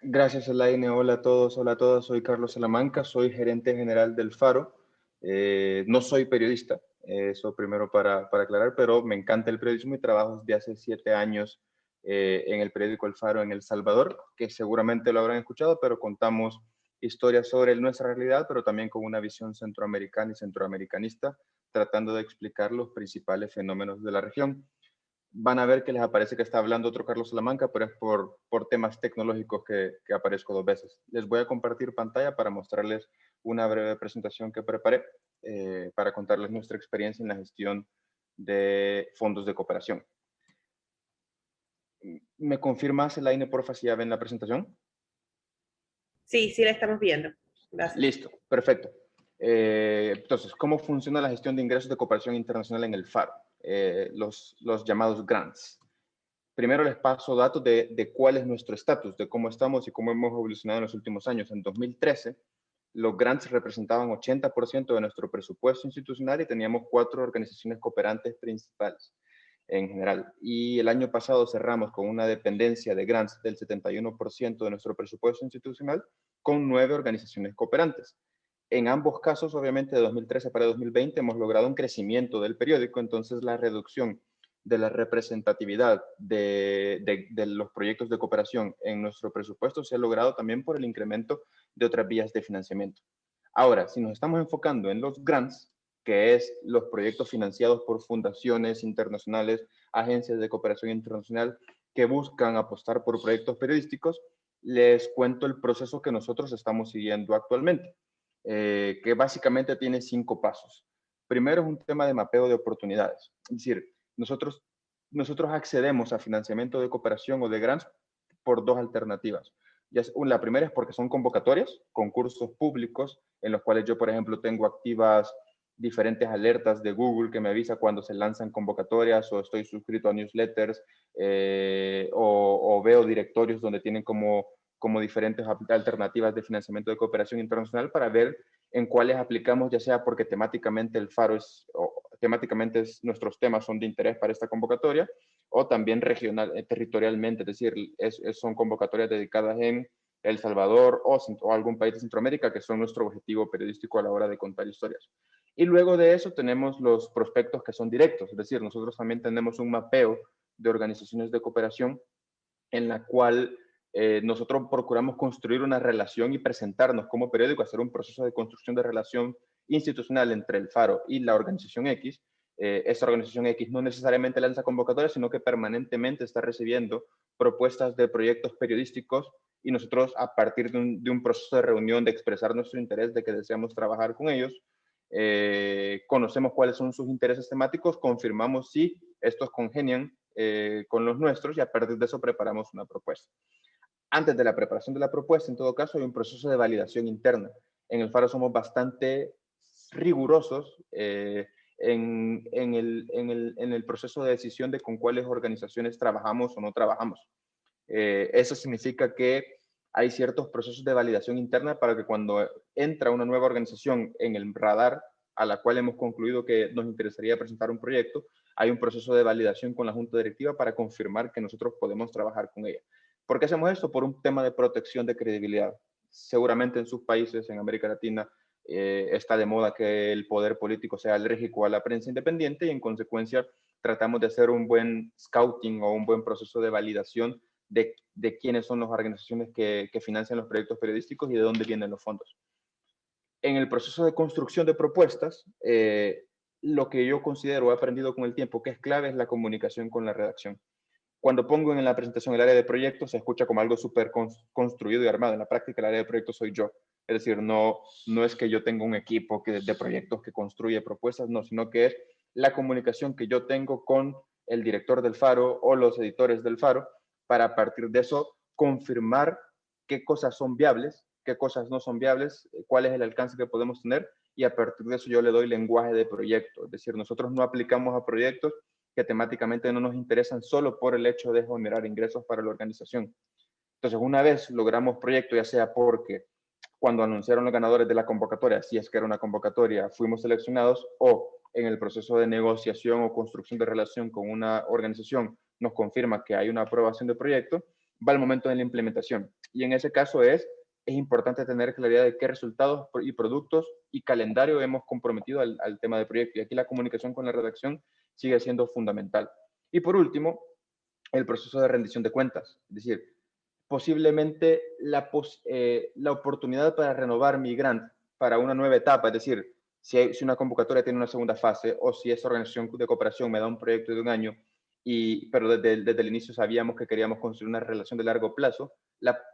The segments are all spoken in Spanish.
Gracias, Elaine. Hola a todos, hola a todas. Soy Carlos Salamanca, soy gerente general del Faro. No soy periodista, eso primero para aclarar, pero me encanta el periodismo y trabajo desde hace 7 años en el periódico El Faro en El Salvador, que seguramente lo habrán escuchado, pero contamos historias sobre nuestra realidad, pero también con una visión centroamericana y centroamericanista, tratando de explicar los principales fenómenos de la región. Van a ver que les aparece que está hablando otro Carlos Salamanca, pero es por temas tecnológicos que aparezco dos veces. Les voy a compartir pantalla para mostrarles una breve presentación que preparé para contarles nuestra experiencia en la gestión de fondos de cooperación. ¿Me confirmas, Elaine, porfa, si ya ven la presentación? Sí, sí la estamos viendo. Gracias. Listo, perfecto. Entonces, ¿cómo funciona la gestión de ingresos de cooperación internacional en el FARO? Los llamados grants. Primero les paso datos de cuál es nuestro estatus, de cómo estamos y cómo hemos evolucionado en los últimos años. En 2013, los grants representaban 80% de nuestro presupuesto institucional y teníamos 4 organizaciones cooperantes principales en general. Y el año pasado cerramos con una dependencia de grants del 71% de nuestro presupuesto institucional con 9 organizaciones cooperantes. En ambos casos, obviamente, de 2013 para 2020 hemos logrado un crecimiento del periódico, entonces la reducción de la representatividad de los proyectos de cooperación en nuestro presupuesto se ha logrado también por el incremento de otras vías de financiamiento. Ahora, si nos estamos enfocando en los grants, que es los proyectos financiados por fundaciones internacionales, agencias de cooperación internacional que buscan apostar por proyectos periodísticos, les cuento el proceso que nosotros estamos siguiendo actualmente, que básicamente tiene 5 pasos. Primero es un tema de mapeo de oportunidades, es decir, nosotros accedemos a financiamiento de cooperación o de grants por 2 alternativas. La primera es porque son convocatorias, concursos públicos, en los cuales yo, por ejemplo, tengo activas diferentes alertas de Google que me avisa cuando se lanzan convocatorias o estoy suscrito a newsletters o veo directorios donde tienen como diferentes alternativas de financiamiento de cooperación internacional para ver en cuáles aplicamos, ya sea porque temáticamente el Faro temáticamente nuestros temas son de interés para esta convocatoria, o también territorialmente, es decir, son convocatorias dedicadas en El Salvador o algún país de Centroamérica, que son nuestro objetivo periodístico a la hora de contar historias. Y luego de eso tenemos los prospectos que son directos, es decir, nosotros también tenemos un mapeo de organizaciones de cooperación en la cual nosotros procuramos construir una relación y presentarnos como periódico, hacer un proceso de construcción de relación institucional entre el Faro y la organización X. Esa organización X no necesariamente lanza convocatorias, sino que permanentemente está recibiendo propuestas de proyectos periodísticos y nosotros, a partir de un proceso de reunión, de expresar nuestro interés, de que deseamos trabajar con ellos, conocemos cuáles son sus intereses temáticos, confirmamos si estos congenian con los nuestros y a partir de eso preparamos una propuesta. Antes de la preparación de la propuesta, en todo caso, hay un proceso de validación interna. En el Faro somos bastante rigurosos en el proceso de decisión de con cuáles organizaciones trabajamos o no trabajamos. Eso significa que hay ciertos procesos de validación interna para que cuando entra una nueva organización en el radar a la cual hemos concluido que nos interesaría presentar un proyecto, hay un proceso de validación con la junta directiva para confirmar que nosotros podemos trabajar con ella. ¿Por qué hacemos esto? Por un tema de protección de credibilidad. Seguramente en sus países, en América Latina, está de moda que el poder político sea alérgico a la prensa independiente y en consecuencia tratamos de hacer un buen scouting o un buen proceso de validación de quiénes son las organizaciones que financian los proyectos periodísticos y de dónde vienen los fondos. En el proceso de construcción de propuestas, lo que yo considero, he aprendido con el tiempo, que es clave es la comunicación con la redacción. Cuando pongo en la presentación el área de proyectos, se escucha como algo súper construido y armado. En la práctica, el área de proyectos soy yo. Es decir, no es que yo tenga un equipo de proyectos que construye propuestas, no, sino que es la comunicación que yo tengo con el director del Faro o los editores del Faro para a partir de eso confirmar qué cosas son viables, qué cosas no son viables, cuál es el alcance que podemos tener y a partir de eso yo le doy lenguaje de proyecto. Es decir, nosotros no aplicamos a proyectos que temáticamente no nos interesan solo por el hecho de generar ingresos para la organización. Entonces, una vez logramos proyecto, ya sea porque cuando anunciaron los ganadores de la convocatoria, si es que era una convocatoria, fuimos seleccionados o en el proceso de negociación o construcción de relación con una organización nos confirma que hay una aprobación de proyecto, va el momento de la implementación. Y en ese caso es importante tener claridad de qué resultados y productos y calendario hemos comprometido al tema del proyecto. Y aquí la comunicación con la redacción sigue siendo fundamental. Y por último, el proceso de rendición de cuentas. Es decir, posiblemente la oportunidad para renovar mi grant para una nueva etapa, es decir, si una convocatoria tiene una segunda fase o si esa organización de cooperación me da un proyecto de un año, pero desde el inicio sabíamos que queríamos construir una relación de largo plazo,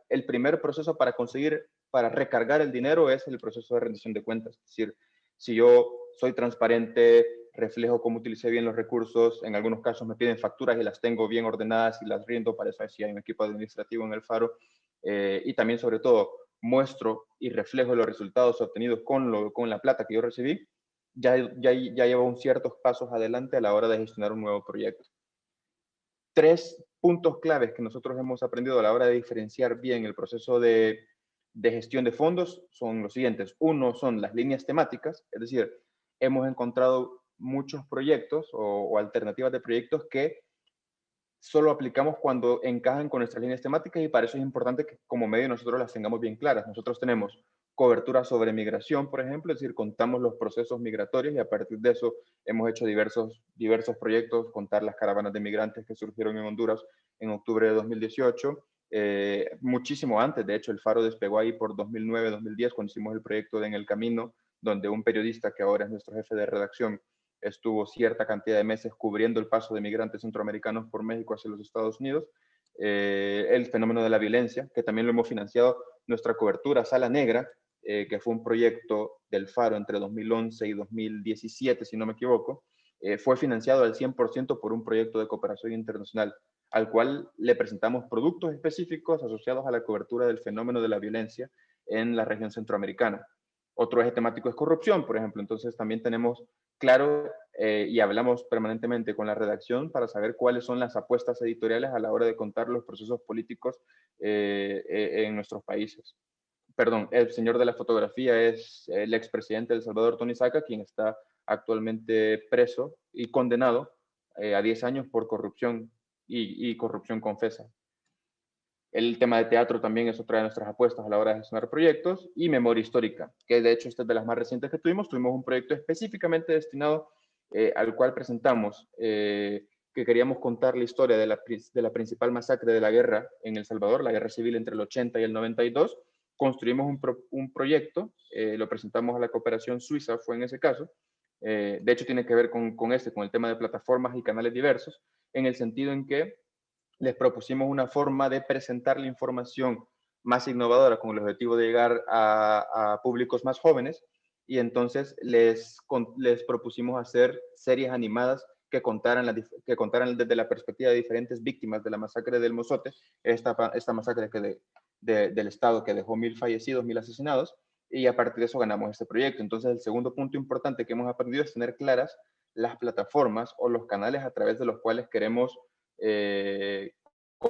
el primer proceso para recargar el dinero es el proceso de rendición de cuentas. Es decir, si yo soy transparente, reflejo cómo utilicé bien los recursos, en algunos casos me piden facturas y las tengo bien ordenadas y las rindo, para eso sí hay un equipo administrativo en el Faro, y también sobre todo muestro y reflejo los resultados obtenidos con la plata que yo recibí, ya llevo ciertos pasos adelante a la hora de gestionar un nuevo proyecto. 3 puntos claves que nosotros hemos aprendido a la hora de diferenciar bien el proceso de gestión de fondos son los siguientes. Uno son las líneas temáticas, es decir, hemos encontrado muchos proyectos o alternativas de proyectos que solo aplicamos cuando encajan con nuestras líneas temáticas, y para eso es importante que como medio nosotros las tengamos bien claras. Nosotros tenemos cobertura sobre migración, por ejemplo, es decir, contamos los procesos migratorios y a partir de eso hemos hecho diversos proyectos, contar las caravanas de migrantes que surgieron en Honduras en octubre de 2018, muchísimo antes. De hecho, el Faro despegó ahí por 2009-2010 cuando hicimos el proyecto de En el Camino, donde un periodista que ahora es nuestro jefe de redacción estuvo cierta cantidad de meses cubriendo el paso de migrantes centroamericanos por México hacia los Estados Unidos. El fenómeno de la violencia, que también lo hemos financiado, nuestra cobertura Sala Negra, que fue un proyecto del Faro entre 2011 y 2017, si no me equivoco, fue financiado al 100% por un proyecto de cooperación internacional, al cual le presentamos productos específicos asociados a la cobertura del fenómeno de la violencia en la región centroamericana. Otro eje temático es corrupción, por ejemplo. Entonces también tenemos claro y hablamos permanentemente con la redacción para saber cuáles son las apuestas editoriales a la hora de contar los procesos políticos en nuestros países. Perdón, el señor de la fotografía es el expresidente de El Salvador, Tony Saca, quien está actualmente preso y condenado a 10 años por corrupción y corrupción confesa. El tema de teatro también es otra de nuestras apuestas a la hora de gestionar proyectos, y memoria histórica, que de hecho esta es de las más recientes que tuvimos. Tuvimos un proyecto específicamente destinado al cual presentamos que queríamos contar la historia de la principal masacre de la guerra en El Salvador, la guerra civil entre el 80 y el 92. Construimos un proyecto, lo presentamos a la cooperación suiza, fue en ese caso. De hecho tiene que ver con el tema de plataformas y canales diversos, en el sentido en que les propusimos una forma de presentar la información más innovadora con el objetivo de llegar a públicos más jóvenes, y entonces les propusimos hacer series animadas que contaran desde la perspectiva de diferentes víctimas de la masacre del Mozote, esta masacre del Estado que dejó 1000 fallecidos, 1000 asesinados, y a partir de eso ganamos este proyecto. Entonces el segundo punto importante que hemos aprendido es tener claras las plataformas o los canales a través de los cuales queremos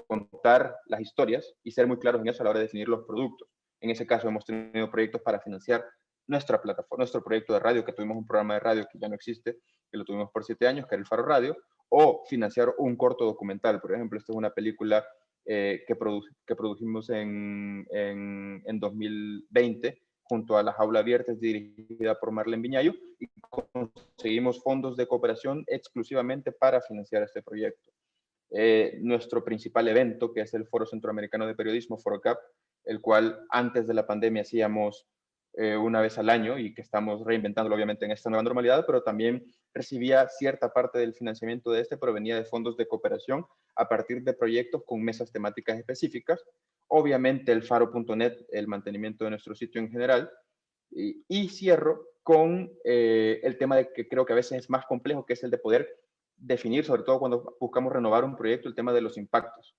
contar las historias y ser muy claros en eso a la hora de definir los productos. En ese caso hemos tenido proyectos para financiar nuestra plataforma, nuestro proyecto de radio, que tuvimos un programa de radio que ya no existe, que lo tuvimos por 7 años, que era el Faro Radio, o financiar un corto documental. Por ejemplo, esta es una película que produjimos en 2020 junto a La Jaula Abierta, dirigida por Marlene Viñayo, y conseguimos fondos de cooperación exclusivamente para financiar este proyecto. Nuestro principal evento, que es el Foro Centroamericano de Periodismo, ForoCap, el cual antes de la pandemia hacíamos una vez al año y que estamos reinventándolo obviamente en esta nueva normalidad, pero también recibía cierta parte del financiamiento de provenía de fondos de cooperación a partir de proyectos con mesas temáticas específicas. Obviamente el faro.net, el mantenimiento de nuestro sitio en general, y cierro con el tema de que creo que a veces es más complejo, que es el de poder definir, sobre todo cuando buscamos renovar un proyecto, el tema de los impactos.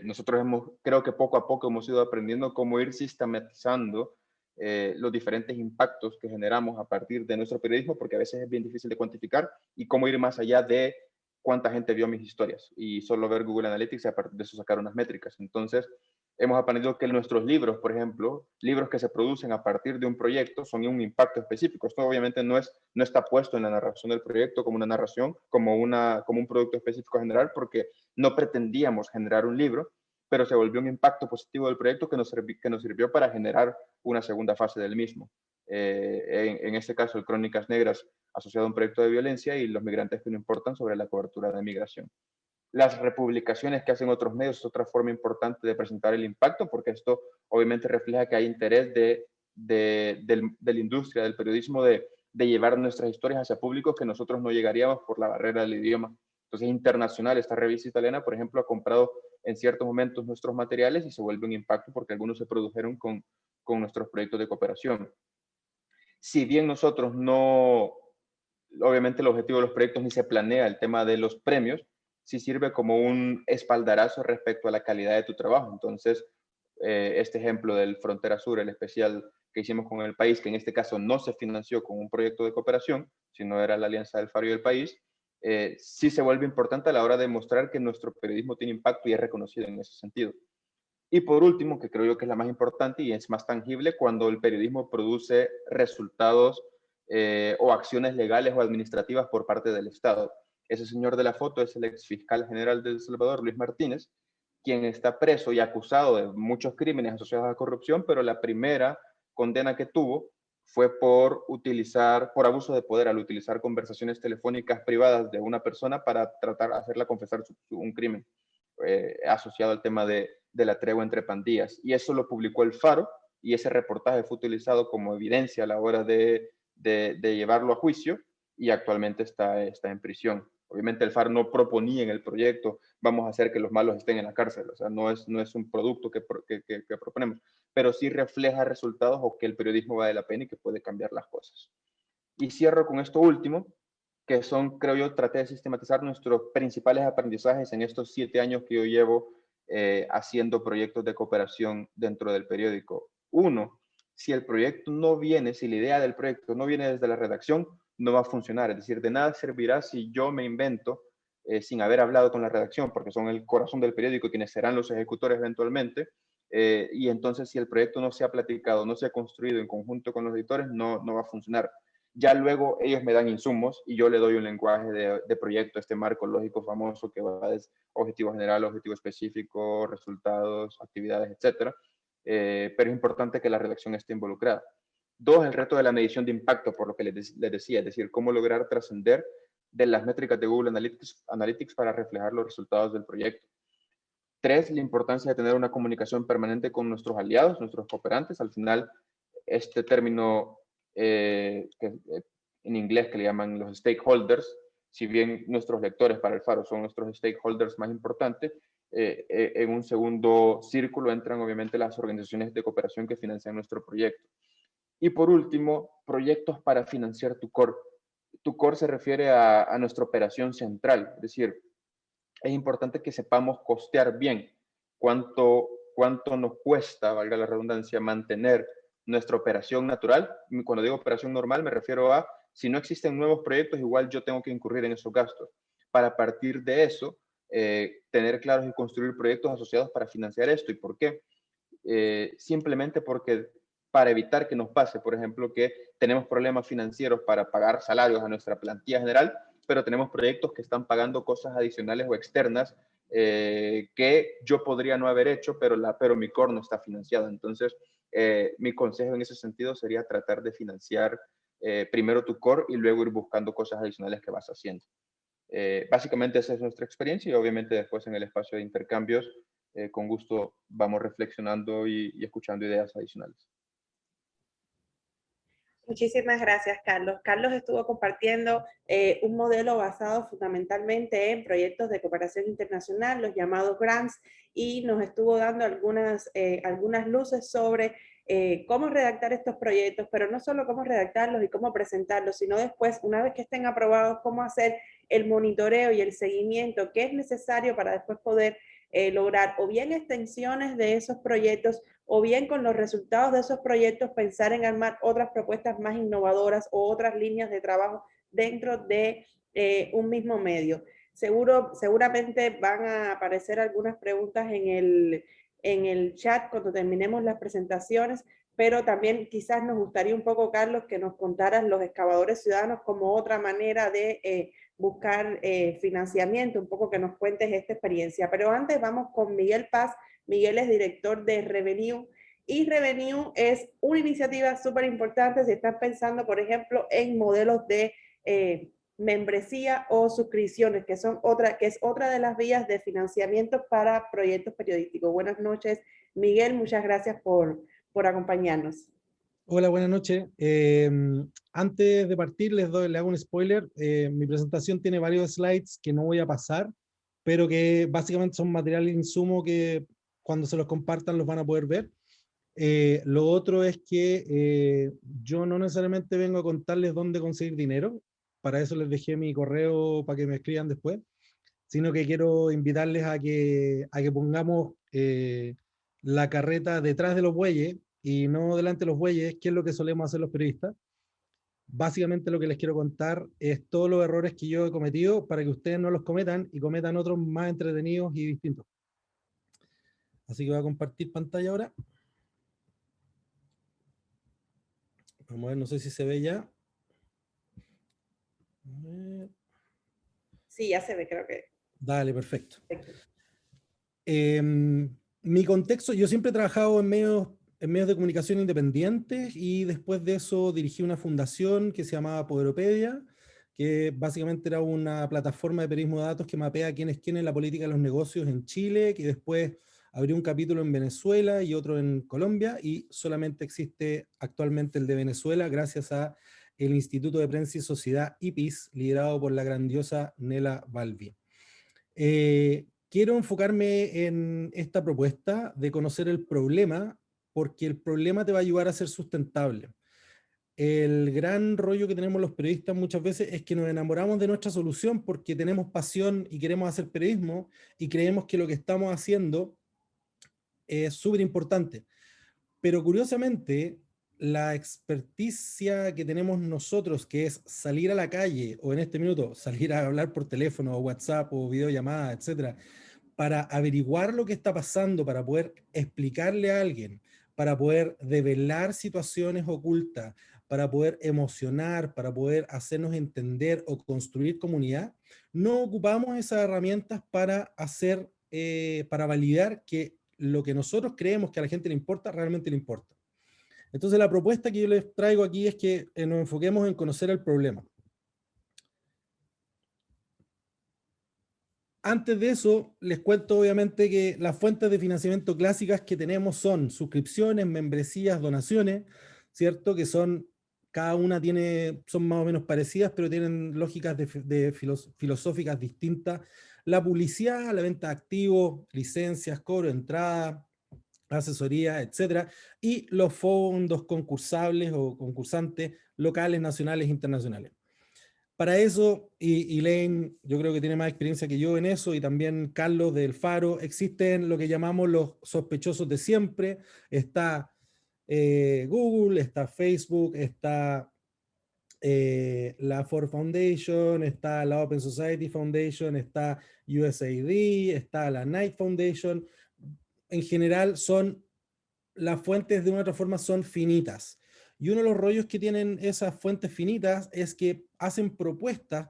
Nosotros creo que poco a poco hemos ido aprendiendo cómo ir sistematizando los diferentes impactos que generamos a partir de nuestro periodismo, porque a veces es bien difícil de cuantificar, y cómo ir más allá de cuánta gente vio mis historias y solo ver Google Analytics y a partir de eso sacar unas métricas. Entonces, Hemos aprendido que nuestros libros, por ejemplo, libros que se producen a partir de un proyecto, son un impacto específico. Esto obviamente no está puesto en la narración del proyecto como una narración, como un producto específico general, porque no pretendíamos generar un libro, pero se volvió un impacto positivo del proyecto que nos sirvió para generar una segunda fase del mismo. En este caso, el Crónicas Negras asociado a un proyecto de violencia y los migrantes que no importan sobre la cobertura de migración. Las republicaciones que hacen otros medios es otra forma importante de presentar el impacto, porque esto obviamente refleja que hay interés de la industria, del periodismo, de llevar nuestras historias hacia públicos que nosotros no llegaríamos por la barrera del idioma. Entonces, internacional, esta revista italiana, por ejemplo, ha comprado en ciertos momentos nuestros materiales y se vuelve un impacto porque algunos se produjeron con nuestros proyectos de cooperación. Si bien nosotros no, obviamente el objetivo de los proyectos ni se planea el tema de los premios, sí sirve como un espaldarazo respecto a la calidad de tu trabajo. Entonces, este ejemplo del Frontera Sur, el especial que hicimos con el país, que en este caso no se financió con un proyecto de cooperación, sino era la Alianza del Faro y del País, sí se vuelve importante a la hora de mostrar que nuestro periodismo tiene impacto y es reconocido en ese sentido. Y por último, que creo yo que es la más importante y es más tangible, cuando el periodismo produce resultados o acciones legales o administrativas por parte del Estado. Ese señor de la foto es el ex fiscal general de El Salvador, Luis Martínez, quien está preso y acusado de muchos crímenes asociados a la corrupción, pero la primera condena que tuvo fue por abuso de poder al utilizar conversaciones telefónicas privadas de una persona para tratar de hacerla confesar un crimen asociado al tema de la tregua entre pandillas. Y eso lo publicó el Faro y ese reportaje fue utilizado como evidencia a la hora de llevarlo a juicio y actualmente está en prisión. Obviamente el Faro no proponía en el proyecto, vamos a hacer que los malos estén en la cárcel, o sea, no es un producto que proponemos, pero sí refleja resultados o que el periodismo vale la pena y que puede cambiar las cosas. Y cierro con esto último, que son, creo yo, traté de sistematizar nuestros principales aprendizajes en estos 7 años que yo llevo haciendo proyectos de cooperación dentro del periódico. Uno, si el proyecto no viene, si la idea del proyecto no viene desde la redacción, no va a funcionar. Es decir, de nada servirá si yo me invento sin haber hablado con la redacción, porque son el corazón del periódico quienes serán los ejecutores eventualmente. Y entonces, si el proyecto no se ha platicado, no se ha construido en conjunto con los editores, no va a funcionar. Ya luego ellos me dan insumos y yo le doy un lenguaje de proyecto, este marco lógico famoso que va desde objetivo general, objetivo específico, resultados, actividades, etc. Pero es importante que la redacción esté involucrada. 2, el reto de la medición de impacto, por lo que les decía, es decir, cómo lograr trascender de las métricas de Google Analytics para reflejar los resultados del proyecto. 3, la importancia de tener una comunicación permanente con nuestros aliados, nuestros cooperantes. Al final, este término en inglés que le llaman los stakeholders, si bien nuestros lectores para el Faro son nuestros stakeholders más importantes, en un segundo círculo entran obviamente las organizaciones de cooperación que financian nuestro proyecto. Y por último, proyectos para financiar tu core. Tu core se refiere a nuestra operación central, es decir, es importante que sepamos costear bien cuánto nos cuesta, valga la redundancia, mantener nuestra operación natural. Cuando digo operación normal me refiero a si no existen nuevos proyectos, igual yo tengo que incurrir en esos gastos. Para partir de eso, tener claros y construir proyectos asociados para financiar esto. ¿Y por qué? Simplemente porque para evitar que nos pase, por ejemplo, que tenemos problemas financieros para pagar salarios a nuestra plantilla general, pero tenemos proyectos que están pagando cosas adicionales o externas que yo podría no haber hecho, pero mi core no está financiado. Entonces, mi consejo en ese sentido sería tratar de financiar primero tu core y luego ir buscando cosas adicionales que vas haciendo. Básicamente esa es nuestra experiencia y obviamente después en el espacio de intercambios, con gusto vamos reflexionando y escuchando ideas adicionales. Muchísimas gracias, Carlos. Carlos estuvo compartiendo un modelo basado fundamentalmente en proyectos de cooperación internacional, los llamados grants, y nos estuvo dando algunas luces sobre cómo redactar estos proyectos, pero no solo cómo redactarlos y cómo presentarlos, sino después, una vez que estén aprobados, cómo hacer el monitoreo y el seguimiento que es necesario para después poder lograr o bien extensiones de esos proyectos o bien con los resultados de esos proyectos pensar en armar otras propuestas más innovadoras o otras líneas de trabajo dentro de un mismo medio. Seguramente van a aparecer algunas preguntas en el chat cuando terminemos las presentaciones, pero también quizás nos gustaría un poco, Carlos, que nos contaras los excavadores ciudadanos como otra manera de buscar financiamiento, un poco que nos cuentes esta experiencia. Pero antes vamos con Miguel Paz. Miguel es director de Revenue, y Revenue es una iniciativa súper importante si están pensando, por ejemplo, en modelos de membresía o suscripciones, que es otra de las vías de financiamiento para proyectos periodísticos. Buenas noches, Miguel, muchas gracias por acompañarnos. Hola, buenas noches. Antes de partir, le hago un spoiler. Mi presentación tiene varios slides que no voy a pasar, pero que básicamente son material de insumo que cuando se los compartan los van a poder ver. Lo otro es que yo no necesariamente vengo a contarles dónde conseguir dinero. Para eso les dejé mi correo para que me escriban después, sino que quiero invitarles a que pongamos la carreta detrás de los bueyes y no delante de los bueyes, que es lo que solemos hacer los periodistas. Básicamente lo que les quiero contar es todos los errores que yo he cometido para que ustedes no los cometan y cometan otros más entretenidos y distintos. Así que voy a compartir pantalla ahora. Vamos a ver, no sé si se ve ya. Sí, ya se ve, creo que. Dale, perfecto. Mi contexto, yo siempre he trabajado en medios de comunicación independientes y después de eso dirigí una fundación que se llamaba Poderopedia, que básicamente era una plataforma de periodismo de datos que mapea quién es quién en la política de los negocios en Chile, que después abrió un capítulo en Venezuela y otro en Colombia, y solamente existe actualmente el de Venezuela gracias a el Instituto de Prensa y Sociedad IPIS, liderado por la grandiosa Nela Balbi. Quiero enfocarme en esta propuesta de conocer el problema, porque el problema te va a ayudar a ser sustentable. El gran rollo que tenemos los periodistas muchas veces es que nos enamoramos de nuestra solución porque tenemos pasión y queremos hacer periodismo y creemos que lo que estamos haciendo es súper importante. Pero curiosamente, la experticia que tenemos nosotros, que es salir a la calle, o en este minuto, salir a hablar por teléfono, o WhatsApp, o videollamada, etcétera, para averiguar lo que está pasando, para poder explicarle a alguien, para poder develar situaciones ocultas, para poder emocionar, para poder hacernos entender o construir comunidad, no ocupamos esas herramientas para hacer, para validar que lo que nosotros creemos que a la gente le importa, realmente le importa. Entonces la propuesta que yo les traigo aquí es que nos enfoquemos en conocer el problema. Antes de eso, les cuento obviamente que las fuentes de financiamiento clásicas que tenemos son suscripciones, membresías, donaciones, ¿cierto? Que son, cada una son más o menos parecidas, pero tienen lógicas filosóficas distintas. La publicidad, la venta de activos, licencias, cobro de entrada, asesoría, etcétera, y los fondos concursables o concursantes locales, nacionales e internacionales. Para eso, y Elaine, yo creo que tiene más experiencia que yo en eso, y también Carlos del Faro, existen lo que llamamos los sospechosos de siempre. Está Google, está Facebook, está la Ford Foundation, está la Open Society Foundation, está USAID, está la Knight Foundation. En general son, las fuentes de una u otra forma son finitas. Y uno de los rollos que tienen esas fuentes finitas es que hacen propuestas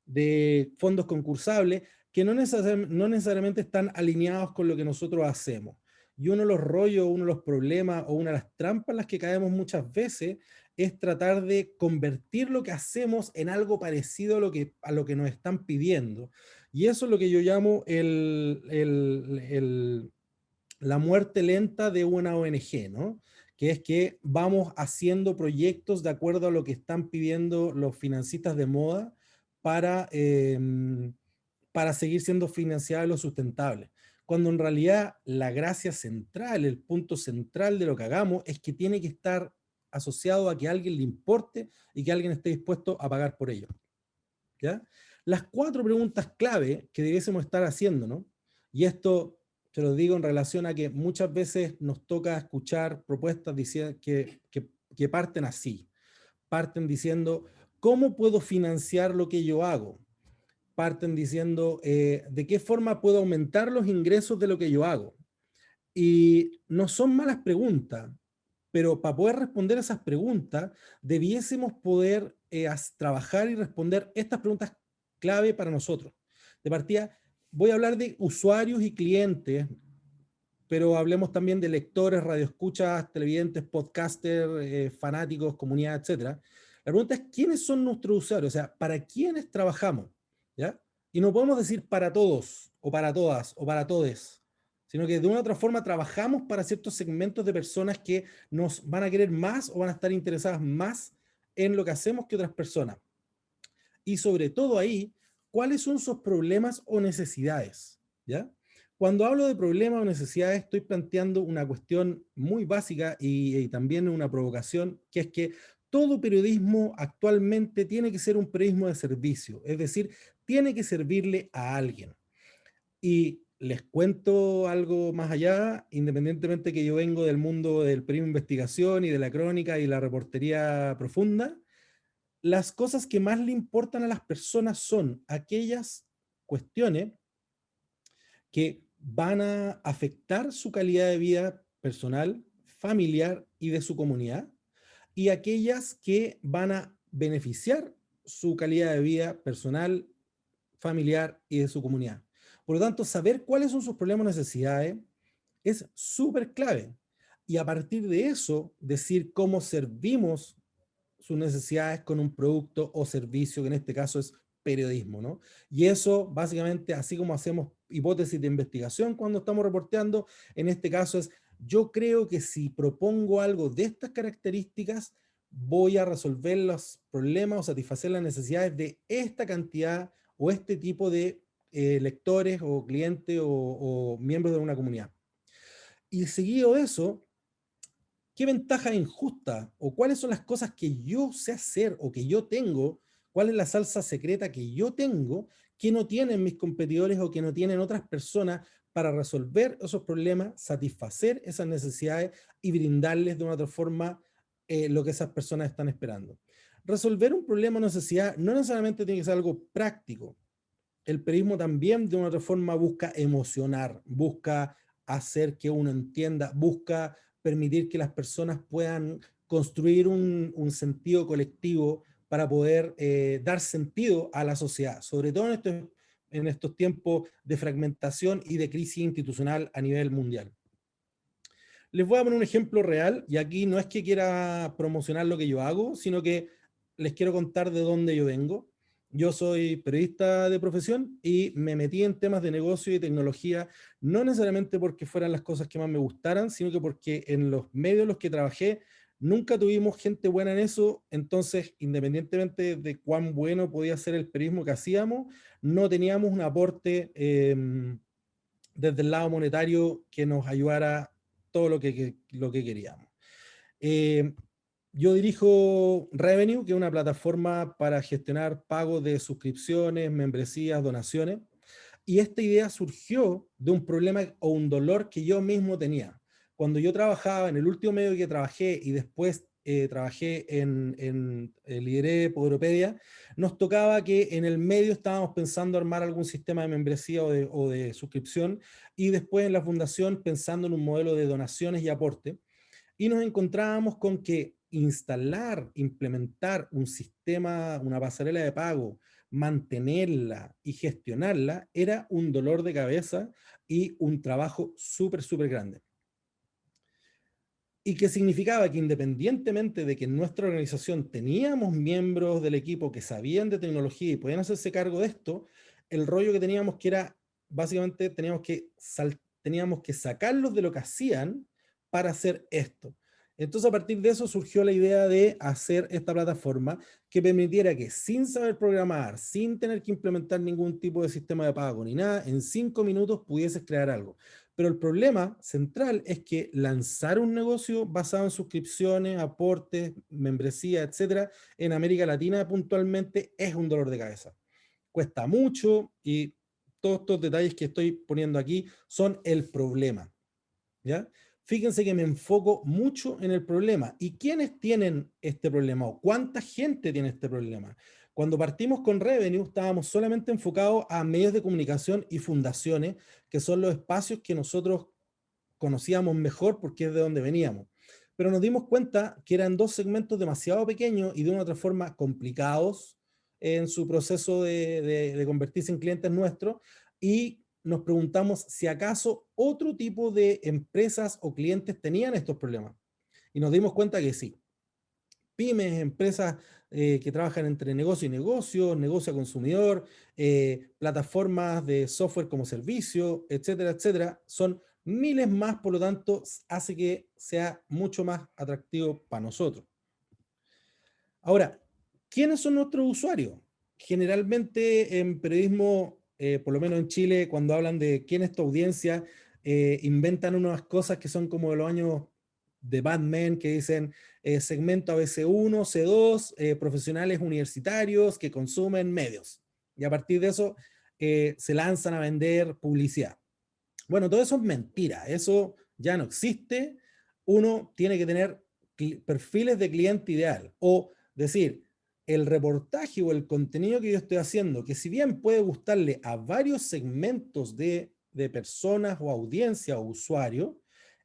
de fondos concursables que no necesariamente están alineados con lo que nosotros hacemos. Y uno de los rollos, uno de los problemas o una de las trampas en las que caemos muchas veces es tratar de convertir lo que hacemos en algo parecido a lo que nos están pidiendo. Y eso es lo que yo llamo la muerte lenta de una ONG, ¿no? Que es que vamos haciendo proyectos de acuerdo a lo que están pidiendo los financistas de moda para, para seguir siendo financiables o sustentables. Cuando en realidad la gracia central, el punto central de lo que hagamos es que tiene que estar asociado a que a alguien le importe y que alguien esté dispuesto a pagar por ello. ¿Ya? Las 4 preguntas clave que debiésemos estar haciendo, ¿no? Y esto te lo digo en relación a que muchas veces nos toca escuchar propuestas que parten así. Parten diciendo, ¿cómo puedo financiar lo que yo hago? Parten diciendo, ¿de qué forma puedo aumentar los ingresos de lo que yo hago? Y no son malas preguntas, pero para poder responder esas preguntas, debiésemos poder trabajar y responder estas preguntas clave para nosotros. De partida, voy a hablar de usuarios y clientes, pero hablemos también de lectores, radioescuchas, televidentes, podcasters, fanáticos, comunidad, etc. La pregunta es, ¿quiénes son nuestros usuarios? O sea, ¿para quiénes trabajamos? ¿Ya? Y no podemos decir para todos, o para todas, o para todes, sino que de una u otra forma trabajamos para ciertos segmentos de personas que nos van a querer más o van a estar interesadas más en lo que hacemos que otras personas. Y sobre todo ahí, ¿cuáles son sus problemas o necesidades? ¿Ya? Cuando hablo de problemas o necesidades, estoy planteando una cuestión muy básica y también una provocación, que es que todo periodismo actualmente tiene que ser un periodismo de servicio, es decir, tiene que servirle a alguien. Y les cuento algo más allá, independientemente que yo vengo del mundo del periodismo de investigación y de la crónica y la reportería profunda, las cosas que más le importan a las personas son aquellas cuestiones que van a afectar su calidad de vida personal, familiar y de su comunidad, y aquellas que van a beneficiar su calidad de vida personal, familiar y de su comunidad. Por lo tanto, saber cuáles son sus problemas o necesidades es súper clave. Y a partir de eso, decir cómo servimos sus necesidades con un producto o servicio, que en este caso es periodismo, ¿no? Y eso, básicamente, así como hacemos hipótesis de investigación cuando estamos reporteando, en este caso es, yo creo que si propongo algo de estas características, voy a resolver los problemas o satisfacer las necesidades de esta cantidad o este tipo de lectores o clientes o miembros de una comunidad. Y seguido de eso, ¿qué ventaja injusta o cuáles son las cosas que yo sé hacer o que yo tengo? ¿Cuál es la salsa secreta que yo tengo que no tienen mis competidores o que no tienen otras personas para resolver esos problemas, satisfacer esas necesidades y brindarles de una otra forma lo que esas personas están esperando? Resolver un problema o necesidad no necesariamente tiene que ser algo práctico. El periodismo también de una otra forma busca emocionar, busca hacer que uno entienda, busca permitir que las personas puedan construir un sentido colectivo para poder dar sentido a la sociedad, sobre todo en estos tiempos de fragmentación y de crisis institucional a nivel mundial. Les voy a poner un ejemplo real, y aquí no es que quiera promocionar lo que yo hago, sino que les quiero contar de dónde yo vengo. Yo soy periodista de profesión y me metí en temas de negocio y tecnología, no necesariamente porque fueran las cosas que más me gustaran, sino que porque en los medios en los que trabajé nunca tuvimos gente buena en eso, entonces independientemente de cuán bueno podía ser el periodismo que hacíamos, no teníamos un aporte desde el lado monetario que nos ayudara todo lo que queríamos. Eh, yo dirijo Revenue, que es una plataforma para gestionar pagos de suscripciones, membresías, donaciones, y esta idea surgió de un problema o un dolor que yo mismo tenía. Cuando yo trabajaba en el último medio que trabajé y después trabajé lideré Poderopedia, nos tocaba que en el medio estábamos pensando armar algún sistema de membresía o de suscripción, y después en la fundación pensando en un modelo de donaciones y aporte, y nos encontrábamos con que instalar, implementar un sistema, una pasarela de pago, mantenerla y gestionarla era un dolor de cabeza y un trabajo súper grande. Y que significaba que independientemente de que en nuestra organización teníamos miembros del equipo que sabían de tecnología y podían hacerse cargo de esto, el rollo que teníamos que era, básicamente teníamos que sacarlos de lo que hacían para hacer esto. Entonces a partir de eso surgió la idea de hacer esta plataforma que permitiera que sin saber programar, sin tener que implementar ningún tipo de sistema de pago ni nada, en 5 minutos pudieses crear algo. Pero el problema central es que lanzar un negocio basado en suscripciones, aportes, membresía, etcétera, en América Latina puntualmente es un dolor de cabeza. Cuesta mucho y todos estos detalles que estoy poniendo aquí son el problema, ¿ya? Fíjense que me enfoco mucho en el problema. ¿Y quiénes tienen este problema o cuánta gente tiene este problema? Cuando partimos con Revenue estábamos solamente enfocados a medios de comunicación y fundaciones, que son los espacios que nosotros conocíamos mejor porque es de donde veníamos. Pero nos dimos cuenta que eran dos segmentos demasiado pequeños y de una otra forma complicados en su proceso de convertirse en clientes nuestros, y nos preguntamos si acaso otro tipo de empresas o clientes tenían estos problemas. Y nos dimos cuenta que sí. Pymes, empresas que trabajan entre negocio y negocio, negocio a consumidor, plataformas de software como servicio, etcétera, etcétera, son miles más, por lo tanto, hace que sea mucho más atractivo para nosotros. Ahora, ¿quiénes son nuestros usuarios? Generalmente en periodismo, por lo menos en Chile, cuando hablan de quién es tu audiencia, inventan unas cosas que son como de los años de Mad Men, que dicen segmento ABC1, C2, profesionales universitarios que consumen medios. Y a partir de eso se lanzan a vender publicidad. Bueno, todo eso es mentira, eso ya no existe. Uno tiene que tener perfiles de cliente ideal, o decir, el reportaje o el contenido que yo estoy haciendo, que si bien puede gustarle a varios segmentos de personas o audiencia o usuario,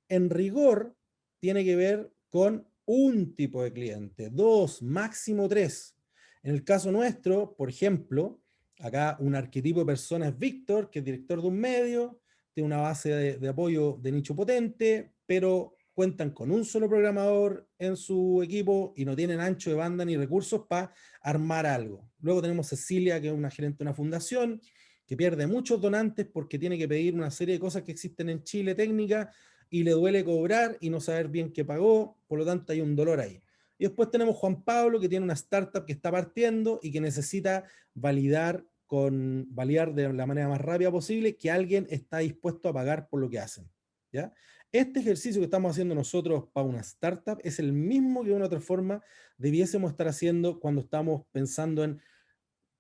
en rigor tiene que ver con un tipo de cliente, dos, máximo tres. En el caso nuestro, por ejemplo, acá un arquetipo de persona es Víctor, que es director de un medio, tiene una base de apoyo de nicho potente, pero cuentan con un solo programador en su equipo y no tienen ancho de banda ni recursos para armar algo. Luego tenemos Cecilia, que es una gerente de una fundación, que pierde muchos donantes porque tiene que pedir una serie de cosas que existen en Chile técnicas y le duele cobrar y no saber bien qué pagó, por lo tanto hay un dolor ahí. Y después tenemos Juan Pablo, que tiene una startup que está partiendo y que necesita validar de la manera más rápida posible que alguien está dispuesto a pagar por lo que hacen, ¿ya? Este ejercicio que estamos haciendo nosotros para una startup es el mismo que de una otra forma debiésemos estar haciendo cuando estamos pensando en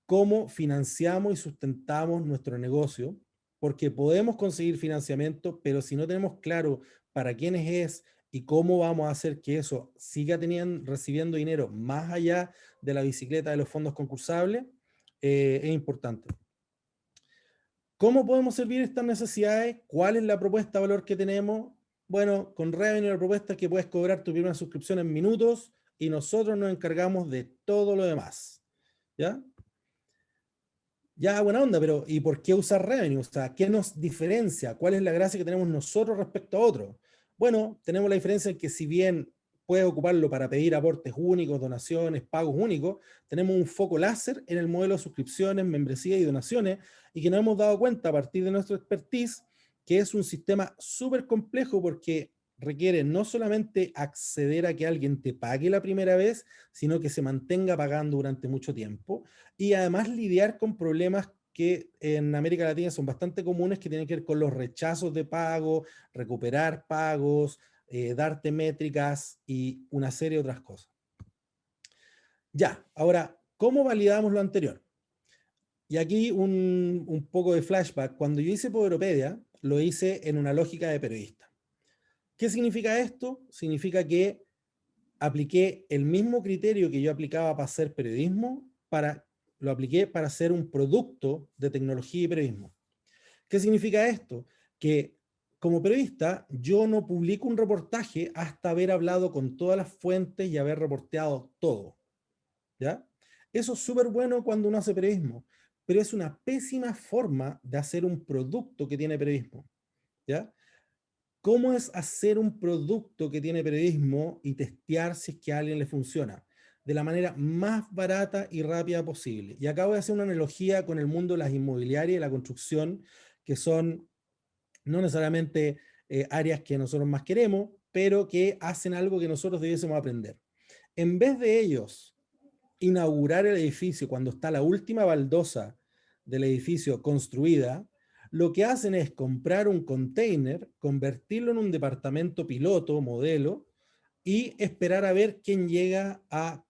cómo financiamos y sustentamos nuestro negocio, porque podemos conseguir financiamiento, pero si no tenemos claro para quiénes es y cómo vamos a hacer que eso siga recibiendo dinero más allá de la bicicleta de los fondos concursables, es importante. ¿Cómo podemos servir estas necesidades? ¿Cuál es la propuesta de valor que tenemos? Bueno, con Revenue la propuesta es que puedes cobrar tu primera suscripción en minutos y nosotros nos encargamos de todo lo demás, ¿ya? Ya, buena onda, pero ¿y por qué usar Revenue? O sea, ¿qué nos diferencia? ¿Cuál es la gracia que tenemos nosotros respecto a otros? Bueno, tenemos la diferencia en que si bien puedes ocuparlo para pedir aportes únicos, donaciones, pagos únicos, tenemos un foco láser en el modelo de suscripciones, membresía y donaciones, y que nos hemos dado cuenta a partir de nuestra expertise que es un sistema súper complejo porque requiere no solamente acceder a que alguien te pague la primera vez, sino que se mantenga pagando durante mucho tiempo, y además lidiar con problemas que en América Latina son bastante comunes, que tienen que ver con los rechazos de pago, recuperar pagos, darte métricas y una serie de otras cosas. Ya, ahora, ¿cómo validamos lo anterior? Y aquí un poco de flashback. Cuando yo hice Poderopedia, lo hice en una lógica de periodista. ¿Qué significa esto? Significa que apliqué el mismo criterio que yo aplicaba para hacer periodismo, lo apliqué para hacer un producto de tecnología y periodismo. ¿Qué significa esto? Que como periodista yo no publico un reportaje hasta haber hablado con todas las fuentes y haber reporteado todo, ¿ya? Eso es súper bueno cuando uno hace periodismo, pero es una pésima forma de hacer un producto que tiene periodismo, ¿ya? ¿Cómo es hacer un producto que tiene periodismo y testear si es que a alguien le funciona? De la manera más barata y rápida posible. Y acá voy a hacer una analogía con el mundo de las inmobiliarias y la construcción, que son no necesariamente áreas que nosotros más queremos, pero que hacen algo que nosotros debiésemos aprender. En vez de ellos inaugurar el edificio cuando está la última baldosa del edificio construida, lo que hacen es comprar un container, convertirlo en un departamento piloto, modelo, y esperar a ver quién llega a